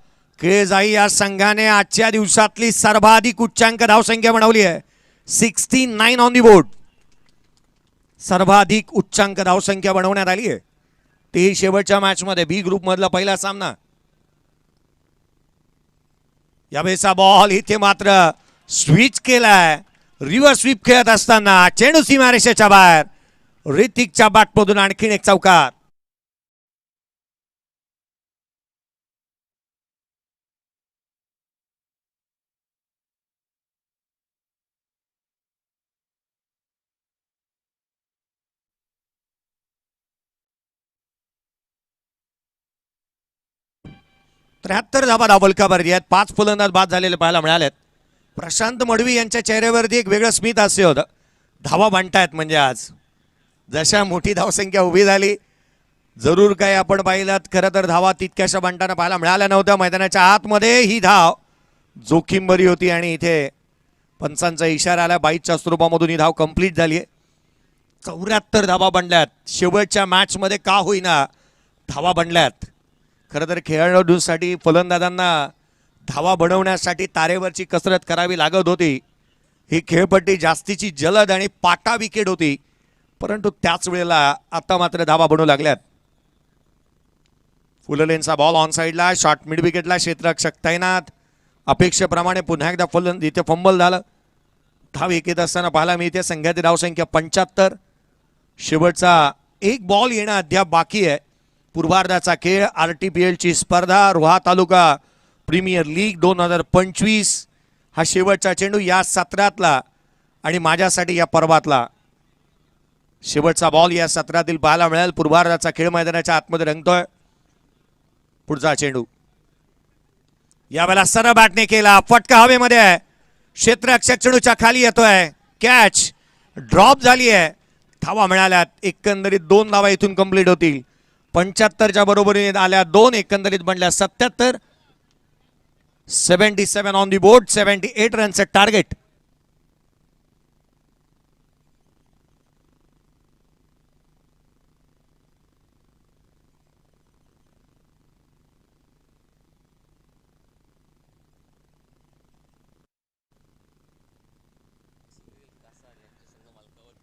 केळजाई या संघाने आजच्या दिवसातली सर्वाधिक उच्चांक धावसंख्या बनवली आहे. 69 ऑन दी बोर्ड. सर्वाधिक उच्चांक धावसंख्या बनवण्यात आली आहे. ते शेवटच्या मॅच मध्ये बी ग्रुप मधला पहिला सामना. यावेळेचा बॉल इथे मात्र स्विच केलाय. रिव्हर्स स्वीप खेळत असताना चेंडू सीमारेषेच्या बाहेर. ऋतिकच्या बॅटमधून आणखीन एक चौकार. त्र्याहत्तर धाबा धावलकावरती आहेत. 5 फलंदाज बाद झालेले पाहायला मिळालेत. प्रशांत मडवी यांच्या चेहऱ्यावरती एक वेगळं स्मित हास्य होतं. धावा बांधतायत म्हणजे आज जशा मोठी धावसंख्या उभी झाली. जरूर काय आपण पाहिलात खरं तर धावा तितक्याशा बांधताना पाहायला मिळाल्या नव्हत्या. मैदानाच्या आतमध्ये ही धाव जोखीम बरी होती आणि इथे पंचांचा इशारा आला. 22च्या स्वरूपामधून ही धाव कंप्लीट झाली आहे. 74 धावा बनल्यात. शेवटच्या मॅच मध्ये का होईना धावा बनल्यात. खरं तर खेळाडूंसाठी फलंदाजांना धावा बनवण्यासाठी तारेवरची कसरत करावी लागत होती. ही खेळपट्टी जास्तीची जलद आणि पाटा विकेट होती. परंतु त्याच वेळेला आता मात्र धावा बनवू लागल्यात. फुललेनचा बॉल ऑन साईडला. शॉर्ट मिड विकेटला क्षेत्ररक्षक तैनात. अपेक्षेप्रमाणे पुन्हा एकदा इथे फंबल झालं. धाव येत असताना पाहायला मिळते. संघाची धावसंख्या 75. शेवटचा एक बॉल येणं अद्याप बाकी आहे. पूर्वार्धाचा खेळ. RTPL ची स्पर्धा रोहा तालुका प्रीमियर लीग 2025 हा शेवटचा चेंडू या सत्रातला आणि माझ्यासाठी या पर्वातला शेवटचा बॉल या सत्रातील पाहायला मिळेल. पूर्वार्धाचा खेळ मैदानाच्या आतमध्ये रंगतोय. पुढचा चेंडू यावेळेला सरळ बॅटने केला. फटका हवेमध्ये आहे. क्षेत्ररक्षक चेंडूच्या खाली येतोय. कॅच ड्रॉप झाली आहे. धावा मिळाल्यात. एकंदरीत 2 धावा इथून कंप्लीट होतील. 75च्या बरोबरीने आल्या 2. एकंदरीत बनल्या 77. 77 ऑन दी बोर्ड. 78 रनचे टार्गेट.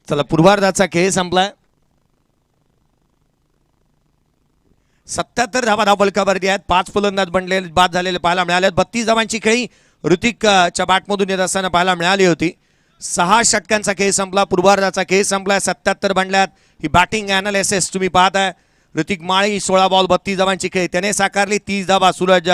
चला पूर्वार्धाचा खेळ संपलाय. 77 धावा धावफलकावरती आहेत. 5 फलंदाज बनले बाद झालेले पाहायला मिळाले. 32 धावांची खेळी ऋतिकच्या बॅटमधून येत असताना पाहायला मिळाली होती. 6 षटकांचा खेळ संपला. पूर्वार्धाचा खेळ संपलाय. 77 बनल्यात. ही बॅटिंग अनालिसिस तुम्ही पाहताय. ऋतिक माळी 16 बॉल 32 धावांची खेळी त्याने साकारली. 30 धावा सूरज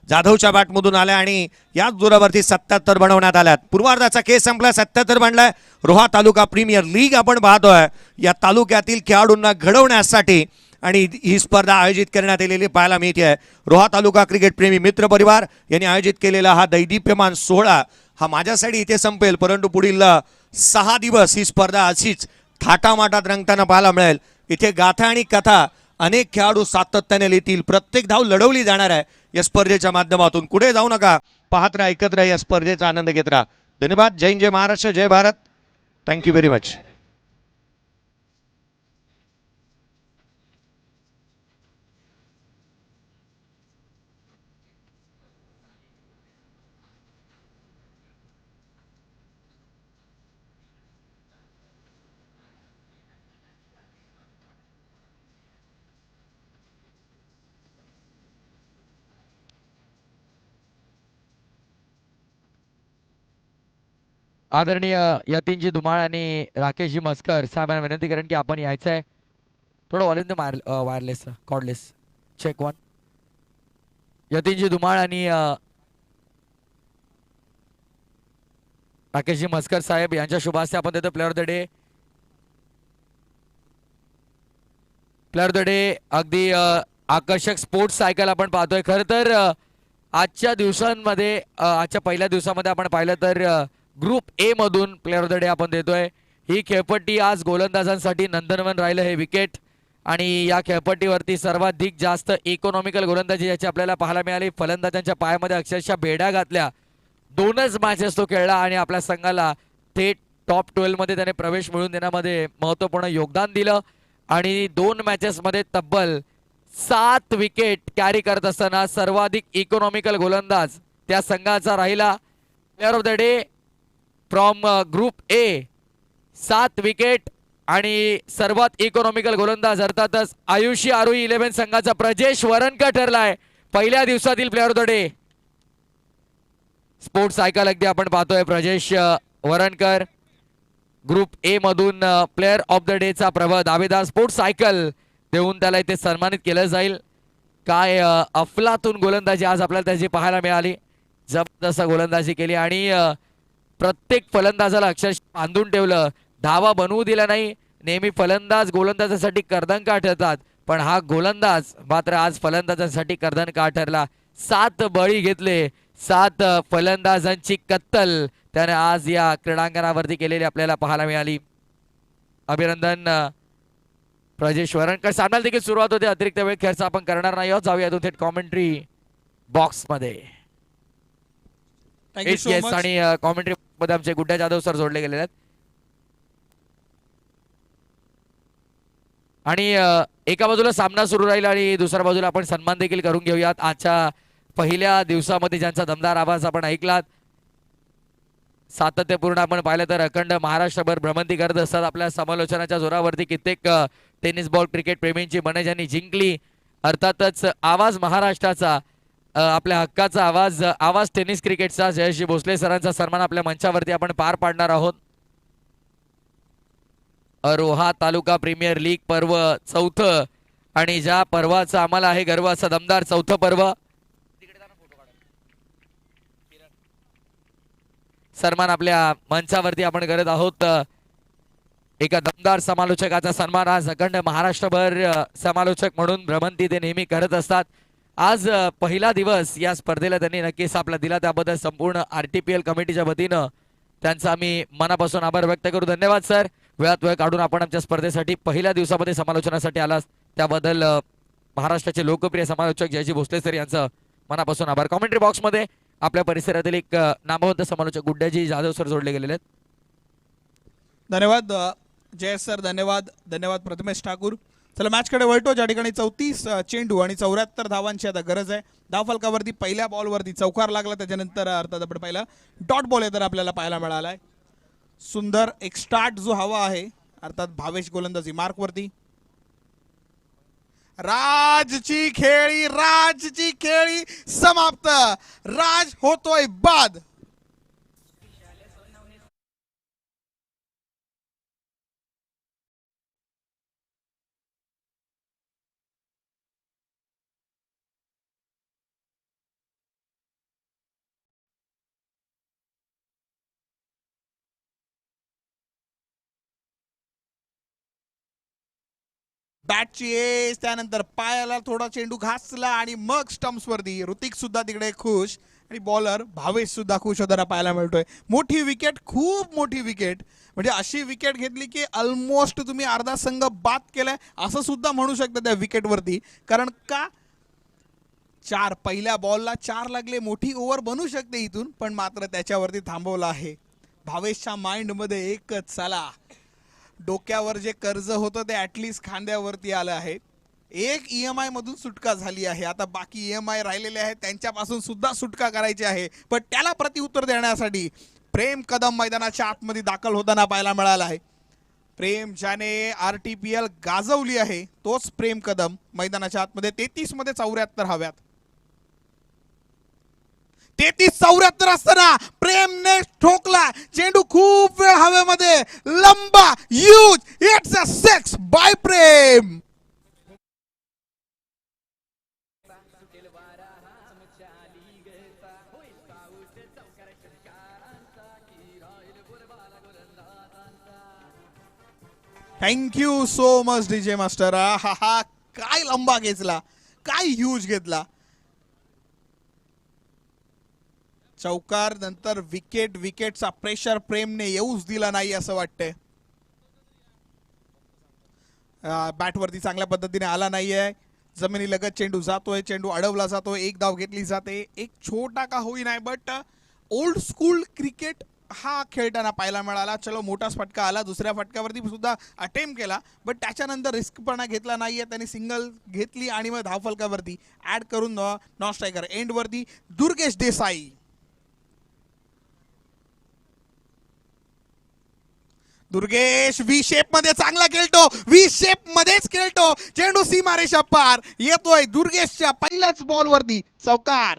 जाधवच्या बॅटमधून आल्या आणि याच जोरावरती 77 बनवण्यात आल्यात. पूर्वार्धाचा खेळ संपला. 77 बनलाय. रोहा तालुका प्रीमियर लीग आपण पाहतोय. या तालुक्यातील खेळाडूंना घडवण्यासाठी आणि ही स्पर्धा आयोजित करण्यात आलेली पाहायला मिळते. रोहा तालुका क्रिकेट प्रेमी मित्र परिवार यांनी आयोजित केलेला हा दैदिप्यमान सोहळा हा माझ्यासाठी इथे संपेल, परंतु पुढील 6 दिवस ही स्पर्धा अशीच थाटामाटात रंगताना पाहायला मिळेल. इथे गाथा आणि कथा अनेक खेळाडू सातत्याने लिहितील. प्रत्येक धाव लढवली जाणार आहे या स्पर्धेच्या माध्यमातून. कुठे जाऊ नका, पाहत राहा, ऐकत राहा, या स्पर्धेचा आनंद घेत राहा. धन्यवाद. जय हिंद, जय महाराष्ट्र, जय भारत. Thank you very much. आदरणीय यतीनजी धुमाळ आणि राकेशजी मस्कर साहेबांना विनंती करेन की आपण यायचं आहे. थोडं volume wireless cordless check 1. Yatinji Dhumal आणि राकेशजी मस्कर साहेब यांच्या शुभ हस्ते आपण देतो player of the day. Player of the day अगदी आकर्षक स्पोर्ट्स सायकल आपण पाहतोय. खरं तर आजच्या दिवसांमध्ये आजच्या पहिल्या दिवसामध्ये आपण पाहिलं तर ग्रुप ए मधून प्लेअर ऑफ द डे आपण देतोय. ही खेळपट्टी आज गोलंदाजांसाठी नंदनवन राहिलं हे विकेट आणि या खेळपट्टीवरती सर्वाधिक जास्त इकॉनॉमिकल गोलंदाजी याची आपल्याला पाहायला मिळाली. फलंदाजांच्या पायामध्ये अक्षरशः बेड्या घातल्या. 2च मॅचेस तो खेळला आणि आपल्या संघाला थेट टॉप 12 मध्ये त्याने प्रवेश मिळवून देण्यामध्ये महत्त्वपूर्ण योगदान दिलं आणि 2 मॅचेसमध्ये तब्बल 7 विकेट कॅरी करत असताना सर्वाधिक इकॉनॉमिकल गोलंदाज त्या संघाचा राहिला. Player of the day from group A 7 wicket आणि सर्वात इकॉनॉमिकल गोलंदाज अर्थातच आयुषी आरोही 11 संघाचा प्रजेश वरणकर ठरलाय पहिल्या दिवसातील player of the day. Sports cycle अगदी आपण पाहतोय. प्रजेश वरणकर ग्रुप ए मधून प्लेअर ऑफ द डे चा प्रभाव दावेदार स्पोर्ट्स सायकल देऊन त्याला इथे सन्मानित केलं जाईल. काय अफलातून गोलंदाजी आज आपल्याला त्याची पाहायला मिळाली. जबरदस्त गोलंदाजी केली आणि प्रत्येक फलंदाजाला अक्षरशः बांधून ठेवलं. धावा बनवू दिला नाही. नेहमी फलंदाज गोलंदाजासाठी कर्दनका ठरतात, पण हा गोलंदाज मात्र आज फलंदाजांसाठी कर्दनका ठरला. 7 बळी घेतले. 7 फलंदाजांची कत्तल त्याने आज या क्रीडांगणावरती केलेली आपल्याला पाहायला मिळाली. अभिनंदन प्रजेश वरणकर. सामन्याला देखील सुरुवात होते. अतिरिक्त वेळ खर्च आपण करणार नाही आहोत. जाऊया थेट कॉमेंट्री बॉक्स मध्ये. आणि कॉमेंट्री मध्ये आमचे गुड्डा जाधव सर जोडले गेलेले आहेत. आणि एका बाजूला सामना सुरू राहील आणि दुसऱ्या बाजूला आपण सन्मान देखील करून घेऊयात. आजच्या पहिल्या दिवसामध्ये ज्यांचा दमदार आवाज आपण ऐकलात, सातत्यपूर्ण आपण पाहिलं तर अखंड महाराष्ट्रभर भ्रमंती करत असतात. आपल्या समालोचनाच्या जोरावरती कित्येक टेनिस बॉल क्रिकेट प्रेमींची मने ज्यांनी जिंकली. अर्थातच आवाज महाराष्ट्राचा, आपल्या हक्काचा आवाज, आवाज टेनिस क्रिकेटचा जयश्री भोसले सरांचा सन्मान आपल्या मंचावरती आपण पार पाडणार आहोत. रोहा तालुका प्रीमियर लीग पर्व 4थं आणि ज्या पर्वाचा आम्हाला आहे गर्व असं दमदार 4थं पर्व. सन्मान आपल्या मंचावरती आपण करत आहोत. एका दमदार समालोचकाचा सन्मान आज अखंड महाराष्ट्रभर समालोचक म्हणून भ्रमंती ते नेहमी करत असतात. आज पहिला दिवस या स्पर्धेला त्यांनी नक्कीच आपला दिला, त्याबद्दल संपूर्ण RTPL कमिटीच्या वतीनं त्यांचा आम्ही मनापासून आभार व्यक्त करू. धन्यवाद सर. वेळात वेळ काढून आपण आमच्या स्पर्धेसाठी पहिल्या दिवसामध्ये समालोचनासाठी आलास त्याबद्दल महाराष्ट्राचे लोकप्रिय समालोचक जयजी भोसले सर यांचं मनापासून आभार. कॉमेंट्री बॉक्स मध्ये आपल्या परिसरातील एक नामवंत समालोचक गुड्डाजी जाधव सर जोडले गेलेले आहेत. धन्यवाद जय सर. धन्यवाद. धन्यवाद प्रथमेश ठाकूर. चला मॅचकडे वळतो. ज्या ठिकाणी 34 चेंडू आणि 74 धावांची आता गरज आहे. धावफलकावरती पहिल्या बॉलवरती चौकार लागला, त्याच्यानंतर अर्थात आपण पहिला डॉट बॉल तर आपल्याला पाहायला मिळाला आहे. सुंदर एक स्टार्ट जो हवा आहे, अर्थात भावेश गोलंदाजी मार्कवरती. राजची खेळी समाप्त. राज होतोय बाद. बॅटची एज, त्यानंतर पायाला थोडा चेंडू घासला आणि मग स्टम्प्स वरती. ऋतिक सुद्धा तिकडे खुश आणि बॉलर भावेश सुद्धा खुश होताना पाहायला मिळतोय. मोठी विकेट, खूप मोठी विकेट. म्हणजे अशी विकेट घेतली की ऑलमोस्ट तुम्ही अर्धा संघ बाद केलाय असं सुद्धा म्हणू शकता त्या विकेटवरती. कारण का पहिल्या बॉलला 4 लागले. मोठी ओव्हर बनू शकते इथून, पण मात्र त्याच्यावरती थांबवलं आहे. भावेशच्या माइंडमध्ये एकच, चला डोक्यावर जे कर्ज होतं ते ॲटलिस्ट खांद्यावरती आलं आहे. एक EMI मधून सुटका झाली आहे. आता बाकी EMI राहिलेले आहेत त्यांच्यापासून सुद्धा सुटका करायची आहे. पण त्याला प्रतिउत्तर देण्यासाठी प्रेम कदम मैदानाच्या आतमध्ये दाखल होताना पाहायला मिळाला आहे. प्रेम ज्याने RTPL गाजवली आहे तोच प्रेम कदम मैदानाच्या आतमध्ये 33 मध्ये 74 हव्यात. 33-74 असताना प्रेमने ठोकला चेंडू खूप वेळ हवेमध्ये, लंबा, huge. It's a 6 by Prem. Thank you so much DJ master. हा काय लंबा घेतला, काय ह्यूज घेतला. चौकार नंतर विकेटचा प्रेशर प्रेमने येऊच दिला नाही असं वाटतंय. बॅटवरती चांगल्या पद्धतीने आला नाहीये. जमिनी लगत चेंडू जातोय, चेंडू अडवला जातोय, एक धाव घेतली जाते. एक छोटा का होईना बट ओल्ड स्कूल क्रिकेट हा खेळताना पाहायला मिळाला. चलो मोठाच फटका आला. दुसऱ्या फटक्यावरती सुद्धा अटेम्प्ट केला बट त्याच्यानंतर रिस्कपणा घेतला नाहीये. त्यांनी सिंगल घेतली आणि मग धावफलकावरती ऍड करून नॉन स्ट्रायकर एंडवरती दुर्गेश देसाई. दुर्गेश व्ही शेप मध्ये चांगला खेळतो, व्ही शेप मध्येच खेळतो. चेंडू सीमारेषा पार येतोय. दुर्गेशच्या पहिल्याच बॉलवरती चौकार.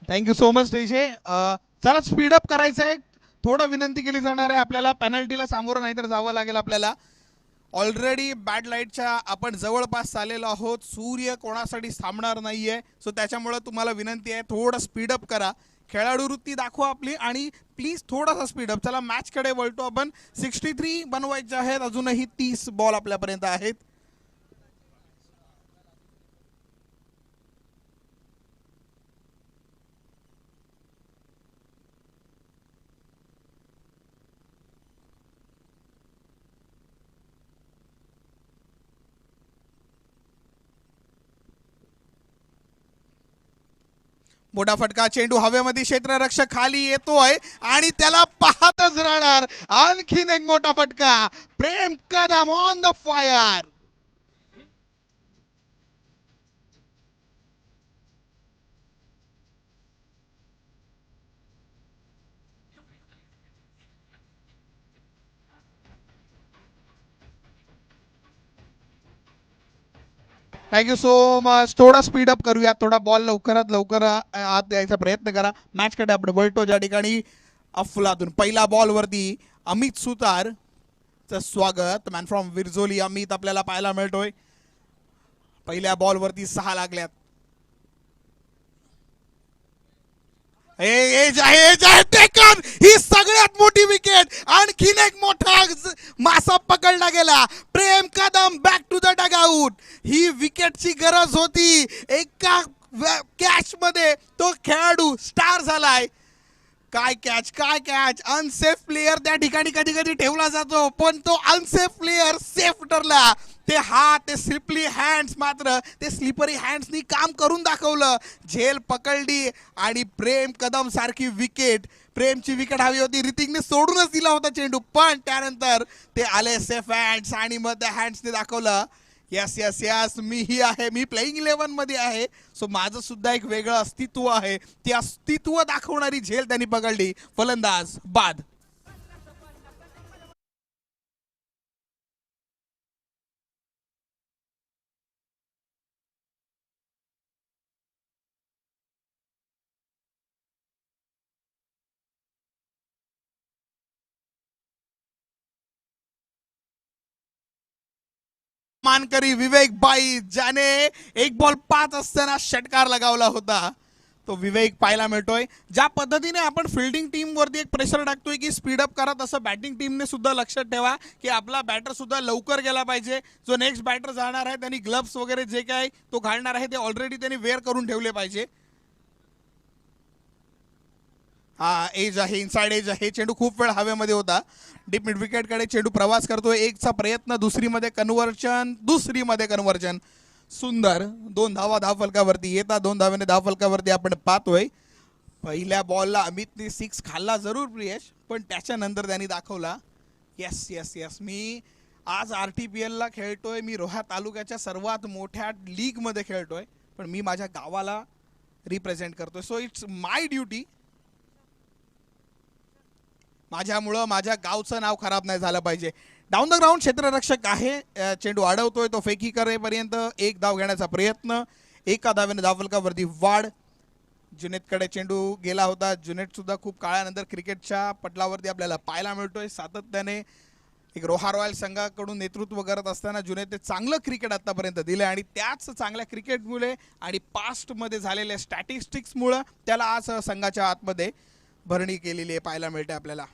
Thank you so much DJ. चला स्पीडअप करायचं आहे. थोडं विनंती केली जाणार आहे आपल्याला. पेनल्टीला सामोरं नाही तर जावं लागेल आपल्याला. ऑलरेडी बॅड लाईटच्या आपण जवळपास आलेलो आहोत. सूर्य कोणासाठी थांबणार नाहीये. सो त्याच्यामुळे तुम्हाला विनंती आहे थोडं स्पीडअप करा. खेळाडू वृत्ती दाखवा आपली आणि प्लीज थोडासा स्पीडअप. चला मॅचकडे वळतो आपण. 63 बनवायचे आहेत. अजूनही 30 बॉल आपल्यापर्यंत आहेत. मोठा फटका, चेंडू हवेमध्ये, क्षेत्ररक्षक खाली येतोय आणि त्याला पाहतच राहणार. आणखीन एक मोठा फटका. Prem Kadam on the fire. Thank you so much. थोडा स्पीडअप करूया. थोडा बॉल लवकरात लवकर आत द्यायचा प्रयत्न करा. मॅचकडे आपण वळतो ज्या ठिकाणी अफलातून पहिला बॉल वरती अमित सुतार चं स्वागत. मॅन फ्रॉम विरजोली अमित आपल्याला पाहायला मिळतोय. पहिल्या बॉल वरती 6 लागल्यात. ही सगळ्यात मोठी विकेट. आणखीन एक मोठा मासा पकडला गेला. Prem Kadam back to the dugout. ही विकेटची गरज होती. एका कॅच मध्ये तो खेळाडू स्टार झालाय. काय कॅच अनसेफ प्लेयर त्या ठिकाणी कधी कधी ठेवला जातो, पण तो अनसेफ प्लेयर सेफ ठरला. ते हात, ते स्लिपली हँड्स, मात्र ते स्लिपरी हँड्सनी काम करून दाखवलं. झेल पकडली आणि प्रेम कदम सारखी विकेट, प्रेमची विकेट हवी होती, ऋतिकने सोडूनच दिला होता चेंडू, पण त्यानंतर ते आले सेफ हँड्स आणि मग त्या हँड्सने दाखवलं यस यस यस मीही आहे, मी प्लेइंग 11 मध्ये आहे. सो माझं सुद्धा एक वेगळं अस्तित्व आहे. ती अस्तित्व दाखवणारी झेल त्यांनी पकडली. फलंदाज बाद. मानकरी विवेक बाई, ज्याने एक बॉल 5 असताना षटकार लगावला होता, तो विवेक पाहायला मिळतोय. ज्या पद्धतीने आपण फिल्डिंग टीम वरती एक प्रेशर टाकतोय की स्पीडअप करा, तसं बॅटिंग टीमने सुद्धा लक्षात ठेवा की आपला बॅटर सुद्धा लवकर गेला पाहिजे. जो नेक्स्ट बॅटर जाणार आहे त्यांनी ग्लव्स वगैरे जे काय तो घालणार आहे ते ऑलरेडी त्यांनी वेअर करून ठेवले पाहिजे. हा एज आहे, इनसाइड एज आहे. चेंडू खूप वेळ हवेमध्ये होता. डीप मिड विकेट कडे चेंडू प्रवास करतोय. एकचा प्रयत्न, दुसरीमध्ये कन्व्हर्जन. सुंदर 2 धावा धावफलकावरती येतात. 2 धाव्याने धावफलकावरती आपण पाहतोय. पहिल्या बॉलला अमितने 6 खाल्ला जरूर प्रियेश, पण त्याच्यानंतर त्यांनी दाखवला यस यस यस मी आज RTPL ला खेळतोय, मी रोहा तालुक्याच्या सर्वात मोठ्या लीग मध्ये खेळतोय, पण मी माझ्या गावाला रिप्रेझेंट करतोय. So it's my duty. माझ्यामुळं माझ्या गावचं नाव खराब नाही झालं पाहिजे. डाऊन द ग्राउंड क्षेत्ररक्षक आहे. चेंडू अडवतोय, तो फेकी करेपर्यंत एक धाव घेण्याचा प्रयत्न. एका धावेने धावफलकावरती वाढ. जुनेदकडे चेंडू गेला होता. जुनेद सुद्धा खूप काळानंतर क्रिकेटच्या पटलावरती आपल्याला पाहायला मिळतोय. सातत्याने एक रोहा रॉयल संघाकडून नेतृत्व करत असताना जुनेदने चांगलं क्रिकेट आतापर्यंत दिलं आणि त्याच चांगल्या क्रिकेटमुळे आणि पास्टमध्ये झालेल्या स्टॅटिस्टिक्समुळे त्याला आज संघाच्या आतमध्ये भरणी केलेली आहे पाहायला मिळते आपल्याला.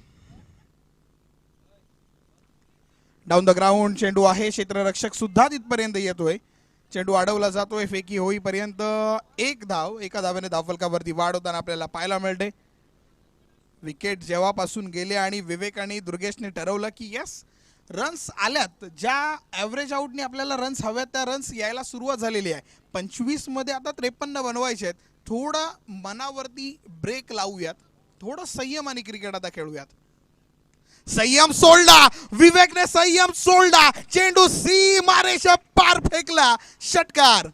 डाऊन द ग्राउंड चेंडू आहे. क्षेत्ररक्षक सुद्धा तिथपर्यंत येतोय. चेंडू अडवला जातोय. फेकी होईपर्यंत एक धाव, एका धावेने धावफलकावरती वाढ होताना आपल्याला पाहायला मिळते. विकेट जेव्हापासून गेले आणि विवेक आणि दुर्गेशने ठरवलं की यस रन्स आल्यात, ज्या ॲव्हरेज आउटने आपल्याला रन्स हव्यात त्या रन्स यायला सुरुवात झालेली आहे. 25 मध्ये आता 53 बनवायचे आहेत. थोडं मनावरती ब्रेक लावूयात, थोडं संयम आणि क्रिकेट आता खेळूयात. संयम सोडला, विवेकने संयम सोडला. चेंडू सीमारेषा पार फेकला. षटकार.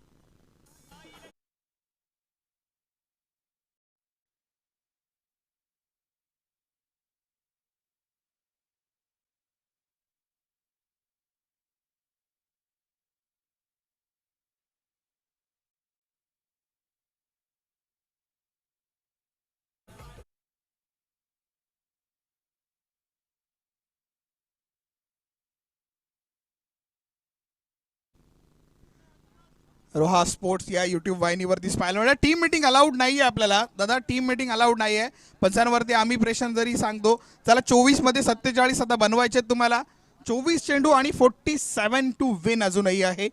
रोहा स्पोर्ट्स या यूट्यूब वाहिनीवरती पाहायला मिळेल. टीम मीटिंग अलाउड नाही आहे आपल्याला दादा, टीम मीटिंग अलाउड नाही आहे. पंचांवरती आम्ही प्रेशर जरी सांगतो. चला 24 मध्ये 47 आता बनवायचे तुम्हाला. 24 चेंडू आणि 47 टू विन अजूनही आहे.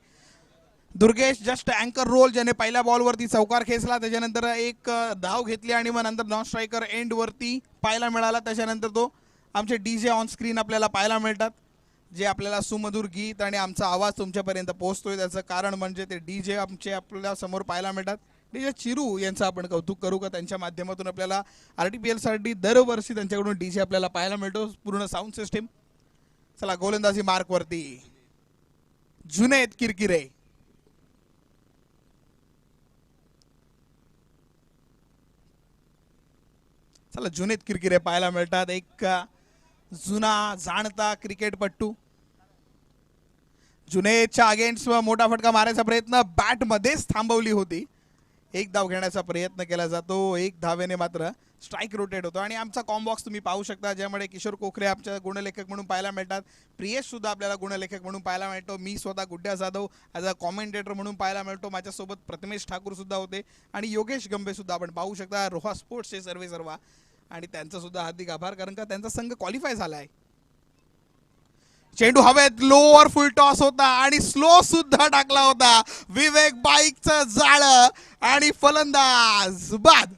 दुर्गेश जस्ट अँकर रोल, ज्याने पहिल्या बॉलवरती चौकार खेचला, त्याच्यानंतर एक धाव घेतली आणि मग नंतर नॉन स्ट्रायकर एंडवरती पाहायला मिळाला. त्याच्यानंतर तो आमचे DJ ऑन स्क्रीन आपल्याला पाहायला मिळतात, जे आपल्याला सुमधुर गीत आणि आमचा आवाज तुमच्यापर्यंत पोहोचतोय. त्याचं कारण म्हणजे ते DJ आमचे आपल्या समोर पाहायला मिळतात. DJ चिरू यांचं आपण कौतुक करू का, त्यांच्या माध्यमातून आपल्याला RTPL साठी दरवर्षी त्यांच्याकडून DJ आपल्याला पाहायला मिळतो, पूर्ण साऊंड सिस्टीम. चला गोलंदाजी मार्कवरती जुनेद किरकिरे. चला जुनेद किरकिरे पाहायला मिळतात. एक जुना जाणता क्रिकेटपट्टू. जुनेदच्या अगेन्स्ट मोठा फटका मारायचा प्रयत्न बॅट मध्येच थांबवली होती. एक धाव घेण्याचा प्रयत्न केला जातो. एक धावेने मात्र स्ट्राईक रोटेट होतो आणि आमचा कॉम्बॉक्स तुम्ही पाहू शकता, ज्यामध्ये किशोर कोकरे आमच्या गुणलेखक म्हणून पाहायला मिळतात. प्रियेश सुद्धा आपल्याला गुणलेखक म्हणून पाहायला मिळतो. मी स्वतः गुड्ड्या जाधव ॲज अ कॉमेंटेटर म्हणून पाहायला मिळतो. माझ्यासोबत प्रथमेश ठाकूर सुद्धा होते आणि योगेश गंभे सुद्धा आपण पाहू शकता. रोहा स्पोर्ट्सचे सर्व आणि त्यांचा सुद्धा हार्दिक आभार, कारण का त्यांचा संघ क्वालिफाय झाला आहे. चेंडू हवेत, लोअर फुल टॉस होता आणि स्लो सुद्धा टाकला होता विवेक बाईकचं जाळं आणि फलंदाज बाद.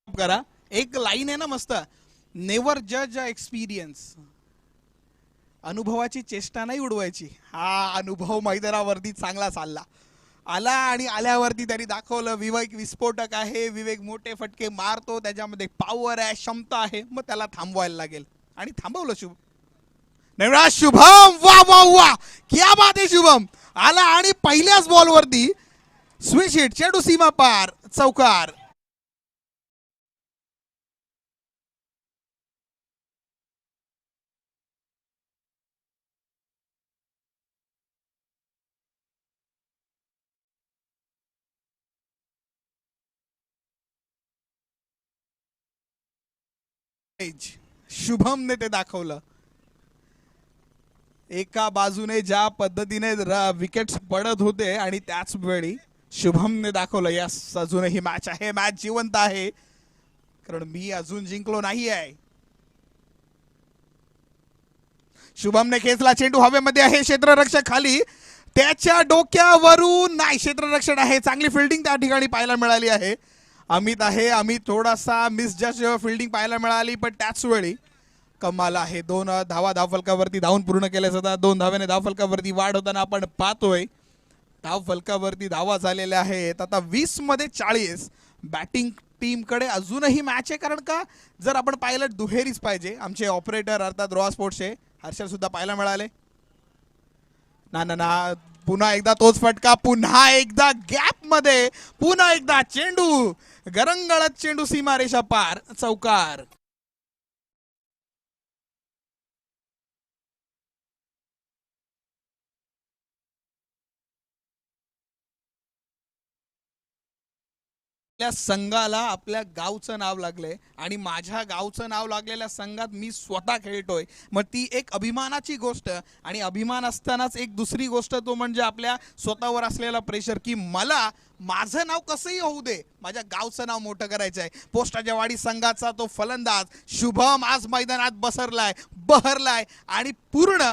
करा, एक लाईन आहे ना मस्त, नेवर जज अ एक्सपिरियन्स. अनुभवाची चेष्टा नाही उडवायची. हा अनुभव मैदानावरती चांगला चालला आला आणि आल्यावरती त्यांनी दाखवलं विवेक विस्फोटक आहे, विवेक मोठे फटके मारतो, त्याच्यामध्ये पॉवर आहे, क्षमता आहे, मग त्याला थांबवायला लागेल आणि थांबवलं शुभम. वा वा वा, क्या बात आहे. शुभम आला आणि पहिल्याच बॉलवरती स्विच हिट, चेंडू सीमा पार, चौकार. शुभमने ते दाखवलं. एका बाजूने ज्या पद्धतीने विकेट्स पडत होते आणि त्याच वेळी शुभमने दाखवलं यस अजूनही मॅच आहे, मॅच जिवंत आहे, कारण मी अजून जिंकलो नाही आहे. शुभमने खेचला, चेंडू हवेमध्ये आहे, क्षेत्ररक्षक खाली, त्याच्या डोक्यावरून नाही, क्षेत्ररक्षण आहे, चांगली फिल्डिंग त्या ठिकाणी पाहायला मिळाली आहे. अमित आहे, अमित थोडासा मिसजज फिल्डिंग पाहायला मिळाली, पण त्याच वेळी कमाल आहे. 2 धावा धावफलकावरती धावून पूर्ण केल्या जातात. 2 धाव्याने धावफलकावरती वाढ होताना आपण पाहतोय. धावफलकावरती धावा झालेल्या आहेत आता 20 मध्ये 40. बॅटिंग टीमकडे अजूनही मॅच आहे, कारण का जर आपण पाहिलं दुहेरीच पाहिजे. आमचे ऑपरेटर अर्थात रॉ स्पोर्ट्सचे हर्षल सुद्धा पाहायला मिळाले. ना ना ना, पुन्हा एकदा तोच फटका, पुन्हा एकदा गॅप मध्ये, पुन्हा एकदा चेंडू गरंगळत, चेंडू सीमारेषा पार, चौकार. आपल्या संघाला आपल्या गावचं नाव लागलंय आणि माझ्या गावचं नाव लागलेल्या संघात मी स्वतः खेळतोय, मग ती एक अभिमानाची गोष्ट. आणि अभिमान असतानाच एक दुसरी गोष्ट तो म्हणजे आपल्या स्वतःवर असलेला प्रेशर, की मला माझं नाव कसंही होऊ दे, माझ्या गावचं नाव मोठं करायचं आहे. पोस्टाच्या वाडी संघाचा तो फलंदाज शुभम आज मैदानात बहरलाय आणि पूर्ण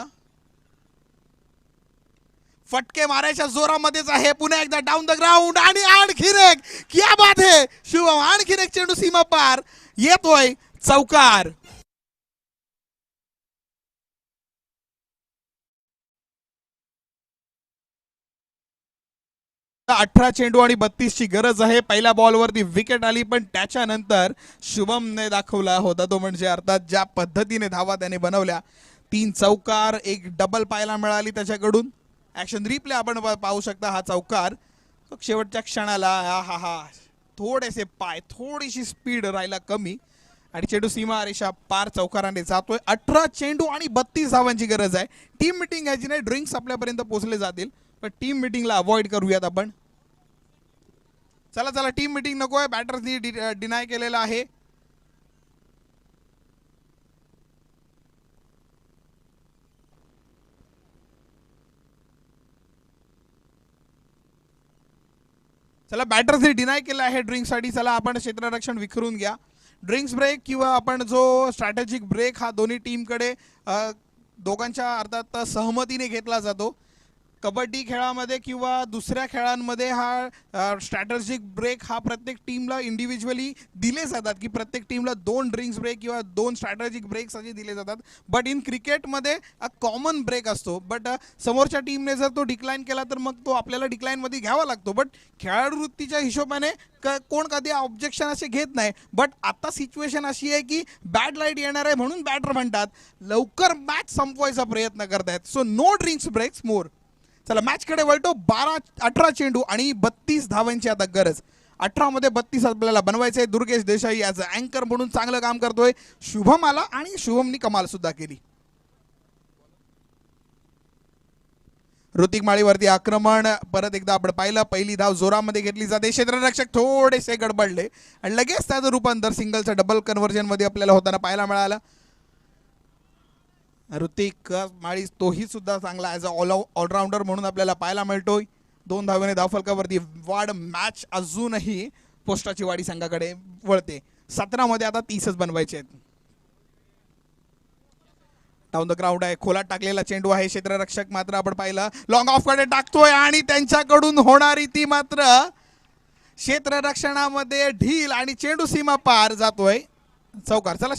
फटके मारायच्या जोरामध्येच आहे. पुन्हा एकदा डाऊन द ग्राउंड आणि आणखीन एक, क्या बात है शुभम, आणखीन एक चेंडू सीमा पार, येतोय, चौकार. अठरा चेंडू आणि 32 ची गरज आहे. पहिल्या बॉलवरती विकेट आली, पण त्याच्यानंतर शुभमने दाखवला होता तो म्हणजे अर्थात ज्या पद्धतीने धावा त्याने बनवल्या, 3 चौकार, 1 डबल पाहायला मिळाली त्याच्याकडून. ऍक्शन रिप्ले आपण पाहू शकता. हा चौकार शेवटच्या क्षणाला, हा हा थोडेसे पाय, थोडीशी स्पीड राहिला कमी आणि चेंडू सीमा रेषा पार चौकाराने जातोय. 18 चेंडू आणि 32 धावांची गरज आहे. टीम मिटिंग घ्यायची नाही, ड्रिंक्स आपल्यापर्यंत पोहोचले जातील, पण टीम मिटिंगला अवॉइड करूयात आपण. चला चला, टीम मिटिंग नको आहे, बॅटर्सनी डिनाय केलेला आहे. चला, बॅटर्सनी डिनाय केलं आहे ड्रिंक्ससाठी. चला आपण क्षेत्ररक्षण विखरून घ्या. ड्रिंक्स ब्रेक किंवा आपण जो स्ट्रॅटेजिक ब्रेक हा दोन्ही टीमकडे दोघांच्या अर्थात सहमतीने घेतला जातो. कबड्डी खेळामध्ये किंवा दुसऱ्या खेळांमध्ये हा स्ट्रॅटेजिक ब्रेक हा प्रत्येक टीमला इंडिव्हिज्युअली दिले जातात, की प्रत्येक टीमला 2 ड्रिंक्स ब्रेक किंवा 2 स्ट्रॅटेजिक ब्रेक्स असे दिले जातात. बट इन क्रिकेटमध्ये कॉमन ब्रेक असतो. बट समोरच्या टीमने जर तो डिक्लाइन केला तर मग तो आपल्याला डिक्लाइनमध्ये घ्यावा लागतो. बट खेळाडू वृत्तीच्या हिशोबाने कोण कधी ऑब्जेक्शन असे घेत नाही. बट आता सिच्युएशन अशी आहे की बॅड लाईट येणार आहे म्हणून बॅटर म्हणतात लवकर मॅच संपवायचा प्रयत्न करतायत. सो नो ड्रिंक्स ब्रेक्स मोर. चला मॅचकडे वळतो. 18 चेंडू आणि 32 धावांची आता गरज. 18 मध्ये 32 आपल्याला बनवायचे. दुर्गेश देसाई ॲज अ अँकर म्हणून चांगलं काम करतोय. शुभम आला आणि शुभमनी कमाल सुद्धा केली. ऋतिक माळीवरती आक्रमण परत एकदा आपण पाहिलं. पहिली धाव जोरामध्ये घेतली जाते. क्षेत्ररक्षक थोडेसे गडबडले आणि लगेच त्याचं रूपांतर सिंगलचं डबल कन्व्हर्जन मध्ये आपल्याला होताना पाहायला मिळालं. ऋतिक माळी तोही सुद्धा चांगला ॲज अ ऑलराऊंडर म्हणून आपल्याला पाहायला मिळतोय. 2 धावेने धावफलकावरती वाढ. मॅच अजूनही पोस्टाची वाडी संघाकडे वळते. 17 मध्ये आता 30च बनवायचे आहेत. डाऊन द ग्राउंड आहे. खोलात टाकलेला चेंडू आहे. क्षेत्ररक्षक मात्र आपण पाहिलं लॉंग ऑफ कडे टाकतोय आणि त्यांच्याकडून होणारी ती मात्र क्षेत्ररक्षणामध्ये ढील आणि चेंडू सीमा पार जातोय. चौकार. चला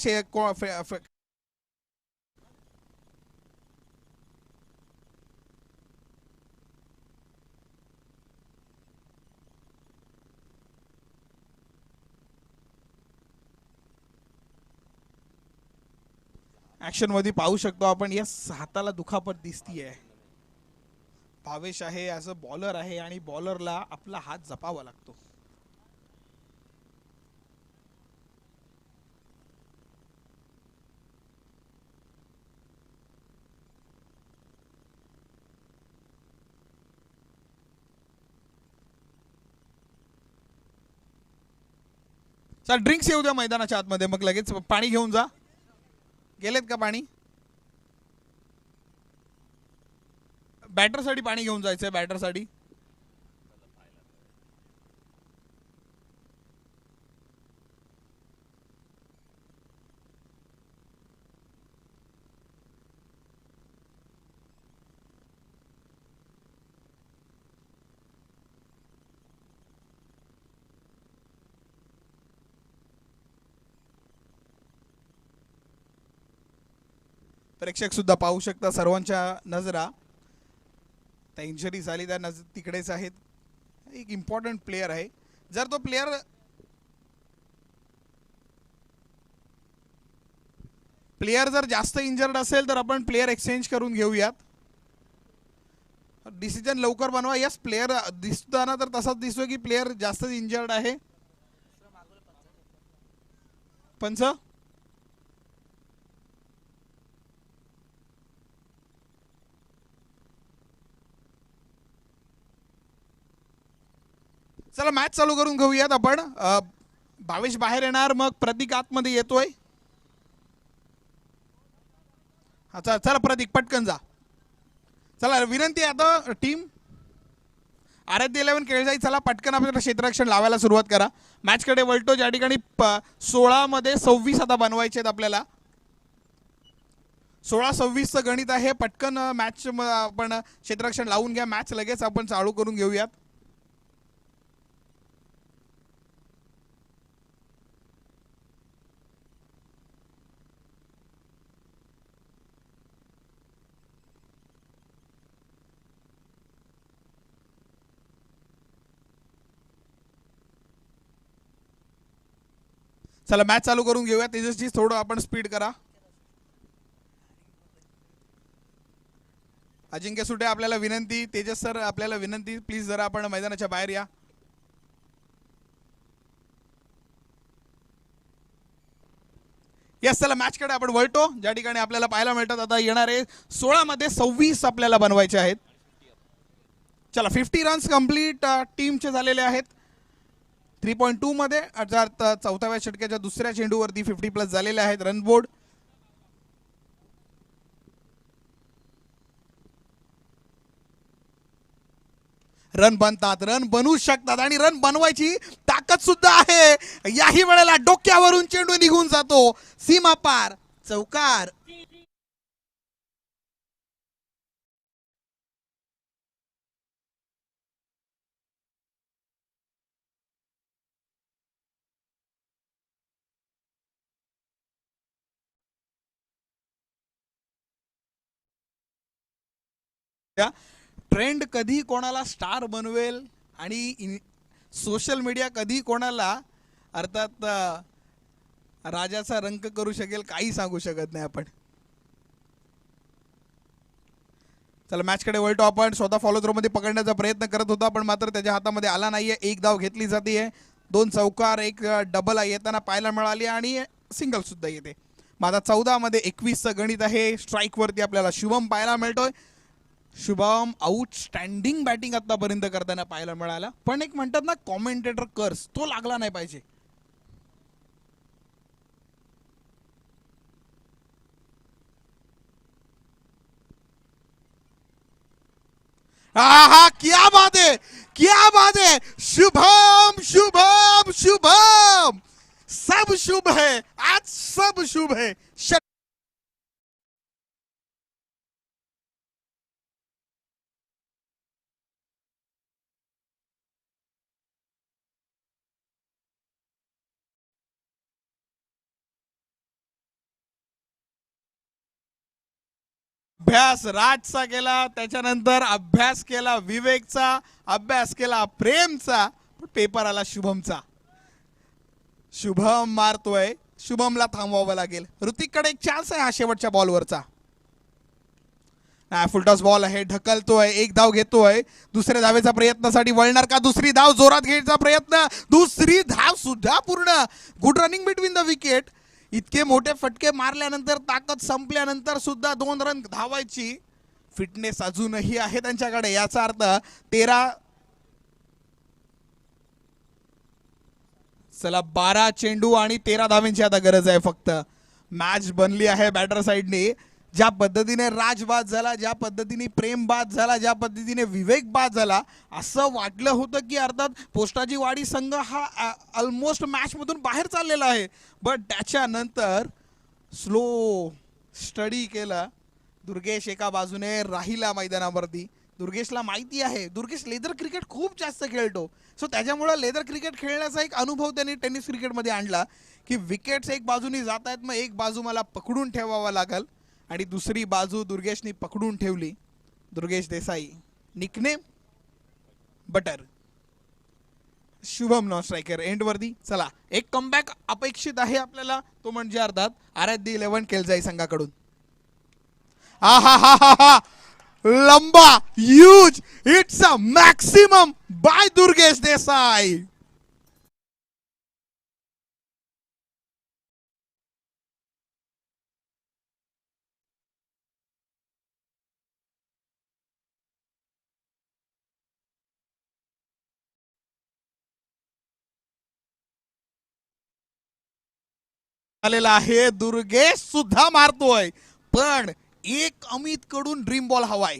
ऍक्शन मध्ये पाहू शकतो आपण. यस, हाताला दुखापत दिसतीये. भावेश आहे ॲज अ बॉलर आहे आणि बॉलरला आपला हात जपावा लागतो. चल ड्रिंक्स येऊ द्या मैदानाच्या आतमध्ये, मग लगेच पाणी घेऊन जा. गेलेत का पाणी? बॅटरसाठी पाणी घेऊन जायचंय. बॅटरसाठी प्रेक्षक सुद्धा पाहू शकता. सर्वांच्या नजरा त्या इंजरी झाली त्या तिकडेच आहेत. एक इम्पॉर्टंट प्लेयर आहे. जर तो प्लेयर जर जास्त इंजर्ड असेल तर आपण प्लेयर एक्सचेंज करून घेऊयात. डिसिजन लवकर बनवा. यस, प्लेयर दिसताना तर तसाच दिसतोय की प्लेयर जास्त इंजर्ड आहे. पंच चला मॅच चालू करून घेऊयात आपण. भावेश बाहेर येणार, मग प्रतीक आतमध्ये येतोय. हा चला प्रतीक पटकन जा. चला विनंती आहे आता टीम आराध्य 11 केळजाई, चला पटकन आपल्याला क्षेत्ररक्षण लावायला सुरुवात करा. मॅचकडे वळतो. ज्या ठिकाणी 16 मध्ये 26 आता बनवायचे आहेत आपल्याला. 16-26चं गणित आहे. पटकन मॅच आपण क्षेत्ररक्षण लावून घ्या. मॅच लगेच आपण चालू करून घेऊयात. चला मॅच चालू करून घेऊया. तेजसजी थोडं आपण स्पीड करा. अजिंक्य सुटे आपल्याला विनंती. तेजस सर आपल्याला विनंती, प्लीज जरा आपण मैदानाच्या बाहेर या. यस, चला मॅचकडे आपण वळतो. ज्या ठिकाणी आपल्याला पाहायला मिळतात आता येणारे 16 मध्ये 26 आपल्याला बनवायचे आहेत. चला 50 रन्स कंप्लीट टीमचे झालेले आहेत. 3.2 मध्ये अर्थात 4व्या षटकाच्या दुसऱ्या चेंडूवरती 50+ झालेले आहेत रन बोर्ड. रन बनतात, रन बनवू शकतात आणि रन बनवायची ताकद सुद्धा आहे. याही वेळेला डोक्यावरून चेंडू निघून जातो सीमा पार. चौकार. ट्रेंड कधी कोणाला स्टार बनवेल आणि सोशल मीडिया कधी कोणाला अर्थात राजाचा रंक करू शकेल काही सांगू शकत नाही आपण. चला मॅचकडे वळतो आपण. स्वतः फॉलो थ्रो मध्ये पकडण्याचा प्रयत्न करत होता पण मात्र त्याच्या हातामध्ये आला नाहीये. एक धाव घेतली जाते. 2 चौकार, 1 डबल येताना पाहायला मिळाली आणि सिंगल सुद्धा येते. माझा 14 मध्ये 21चं गणित आहे. स्ट्राईक वरती आपल्याला शुभम पाहायला मिळतोय. शुभम आउटस्टँडिंग बॅटिंग आतापर्यंत करताना पाहायला मिळाला, पण एक म्हणतात ना कॉमेंटेटर कर्स तो लागला नाही पाहिजे. आहा, क्या बात है, क्या बात है. शुभम शुभम शुभम, सब शुभ है आज, सब शुभ है. अभ्यास राजचा केला, त्याच्यानंतर अभ्यास केला विवेकचा, अभ्यास केला प्रेमचा, पण पेपर आला शुभमचा. शुभम मारतोय, शुभमला थांबवावं लागेल. ऋतिककडे एक चान्स आहे हा शेवटच्या बॉलवरचा. फुलटॉस बॉल आहे, ढकलतोय, एक धाव घेतोय, दुसऱ्या धावेचा प्रयत्नासाठी वळणार का, दुसरी धाव जोरात घ्यायचा प्रयत्न, दुसरी धाव सुद्धा पूर्ण. Good running between the wicket. इतके मोठे फटके मारल्यानंतर, ताकद संपल्यानंतर सुद्धा 2 रन धावायची फिटनेस अजूनही आहे त्यांच्याकडे. याचा अर्थ 12 चेंडू आणि 13 धावांची आता गरज आहे फक्त. मॅच बनली आहे बॅटर साइडने. ज्या पद्धतीने राज बाद झाला, ज्या पद्धतीने प्रेम बाद झाला, ज्या पद्धतीने विवेक बाद झाला, असं वाटलं होतं की अर्थात पोस्टाची वाडी संघ हा ऑलमोस्ट मॅच मधून बाहेर चाललेला आहे. बट त्याच्यानंतर स्लो स्टडी केला. दुर्गेश एका बाजूने राहिला मैदानावरती. दुर्गेशला माहिती आहे, दुर्गेश लेदर क्रिकेट खूप जास्त खेळतो, सो त्याच्यामुळे लेदर क्रिकेट खेळण्याचा एक अनुभव त्यांनी टेनिस क्रिकेटमध्ये आणला की विकेट्स एक बाजूनी जात आहेत, मग एक बाजू मला पकडून ठेवावा लागेल, आणि दुसरी बाजू दुर्गेशनी पकडून ठेवली. Durgesh Desai, nickname butter. Shubham non striker एंडवरती. चला, एक कमबॅक अपेक्षित आहे आपल्याला, तो म्हणजे अर्थात आराध्य 11 केलजाई संघाकडून. आहा हा हा हा, लंबा, huge, it's a maximum by Durgesh Desai. आलेला आहे. दुर्गेश सुद्धा मारतोय, पण एक अमित कडून ड्रीम बॉल हवाय.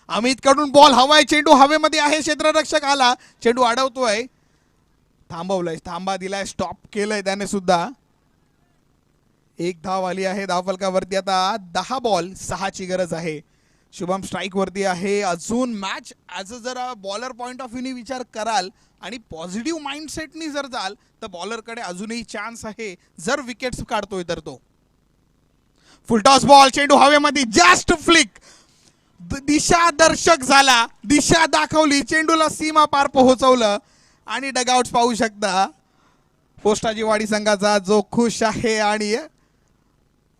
अमित कडून बॉल हवाय. चेंडू हवेमध्ये आहे, क्षेत्ररक्षक आला, चेंडू अडवतोय, थांबवलंय, थांबा दिलाय, स्टॉप केलंय त्याने सुद्धा. एक धाव आली आहे धावफलकावरती. आता 10 बॉल 6 ची गरज आहे. शुभम स्ट्राईक वरती आहे. अजून मॅच ॲज अ जर बॉलर पॉइंट ऑफ व्ह्यूनी विचार कराल आणि पॉझिटिव्ह माइंडसेटनी जर जाल तर बॉलरकडे अजूनही चान्स आहे जर विकेट्स काढतोय तर तो. फुलटॉस बॉल, चेंडू हवेमध्ये, जस्ट फ्लिक, दिशा दर्शक झाला, दिशा दाखवली, चेंडूला सीमा पार पोहोचवलं, आणि डगआउट्स पाहू शकता पोस्टाची वाडी संघाचा जो खुश आहे आणि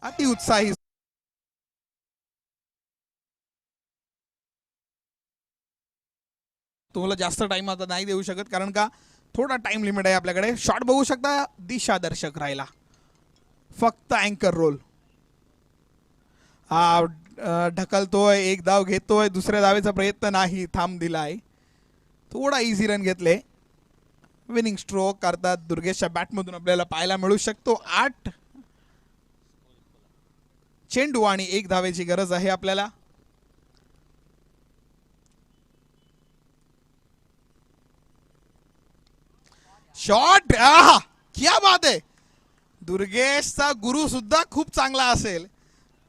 अति उत्साही. तुम्हाला जास्त टाइम आता नाही देऊ शकत कारण का थोडा टाइम लिमिट आहे आपल्याकडे. शॉट बघू शकता, दिशा दर्शक राहिला, फक्त अँकर रोल. हा ढकलतोय, एक धाव घेतोय, दुसऱ्या धावेचा प्रयत्न नाही, थांब दिलाय, थोडा इझी रन घेतले. विनिंग स्ट्रोक करतात दुर्गेशच्या बॅटमधून आपल्याला पाहायला मिळू शकतो. 8 चेंडू आणि 1 धावेची गरज आहे आपल्याला. शॉट, क्या बात आहे. दुर्गेशचा गुरु सुद्धा खूप चांगला असेल.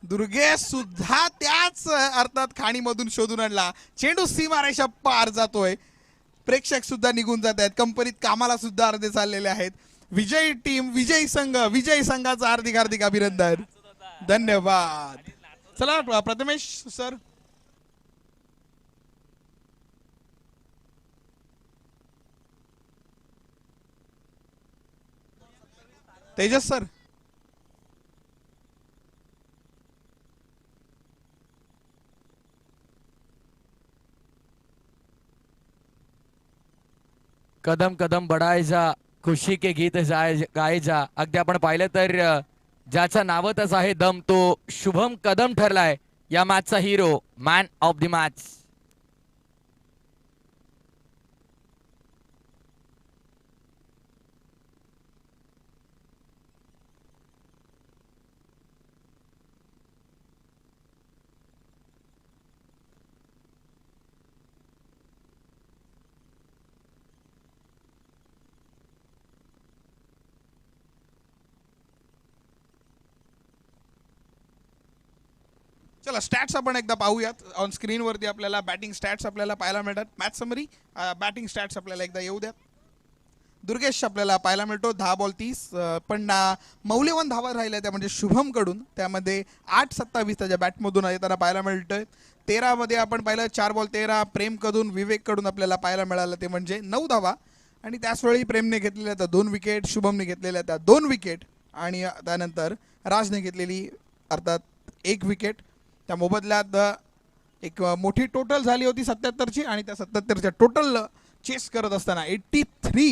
दुर्गेश सुद्धा त्याच अर्थात खाणीमधून शोधून आणला. चेंडू सीमारेषा पार जातोय, प्रेक्षक सुद्धा निघून जात आहेत, कंपनीत कामाला सुद्धा अर्धे चाललेले आहेत. विजयी टीम, विजयी संघ, विजयी संघाचं हार्दिक हार्दिक अभिनंदन, धन्यवाद. चला प्रथमेश सर. तेजस सर. कदम कदम बढायचा, खुशी के गीत गायचा. अगदी आपण पाहिलं तर ज्याचा नावतच आहे दम, तो शुभम कदम ठरलाय. या मॅचचा hero, man of the match. चला स्टॅट्स आपण एकदा पाहूयात. ऑन स्क्रीनवरती आपल्याला बॅटिंग स्टॅट्स आपल्याला पाहायला मिळतात. मॅच समरी बॅटिंग स्टॅट्स आपल्याला एकदा येऊ द्या. दुर्गेश आपल्याला पाहायला मिळतो 10 बॉल 30, पण मौल्यवान धावा राहिल्या त्या म्हणजे शुभम कडून, त्यामध्ये 8-27 त्याच्या बॅटमधून येताना पाहायला मिळतंय. 13 मध्ये आपण पाहिलं 4 बॉल 13 प्रेम कडून, विवेक कडून आपल्याला पाहायला मिळालं ते म्हणजे 9 धावा. आणि त्याचवेळी प्रेमने घेतलेल्या त्या 2 विकेट, शुभमने घेतलेल्या त्या 2 विकेट आणि त्यानंतर राजने घेतलेली अर्थात 1 विकेट. त्या मोबदल्यात एक मोठी टोटल झाली होती 77ची आणि त्या 77च्या टोटल चेस करत असताना 83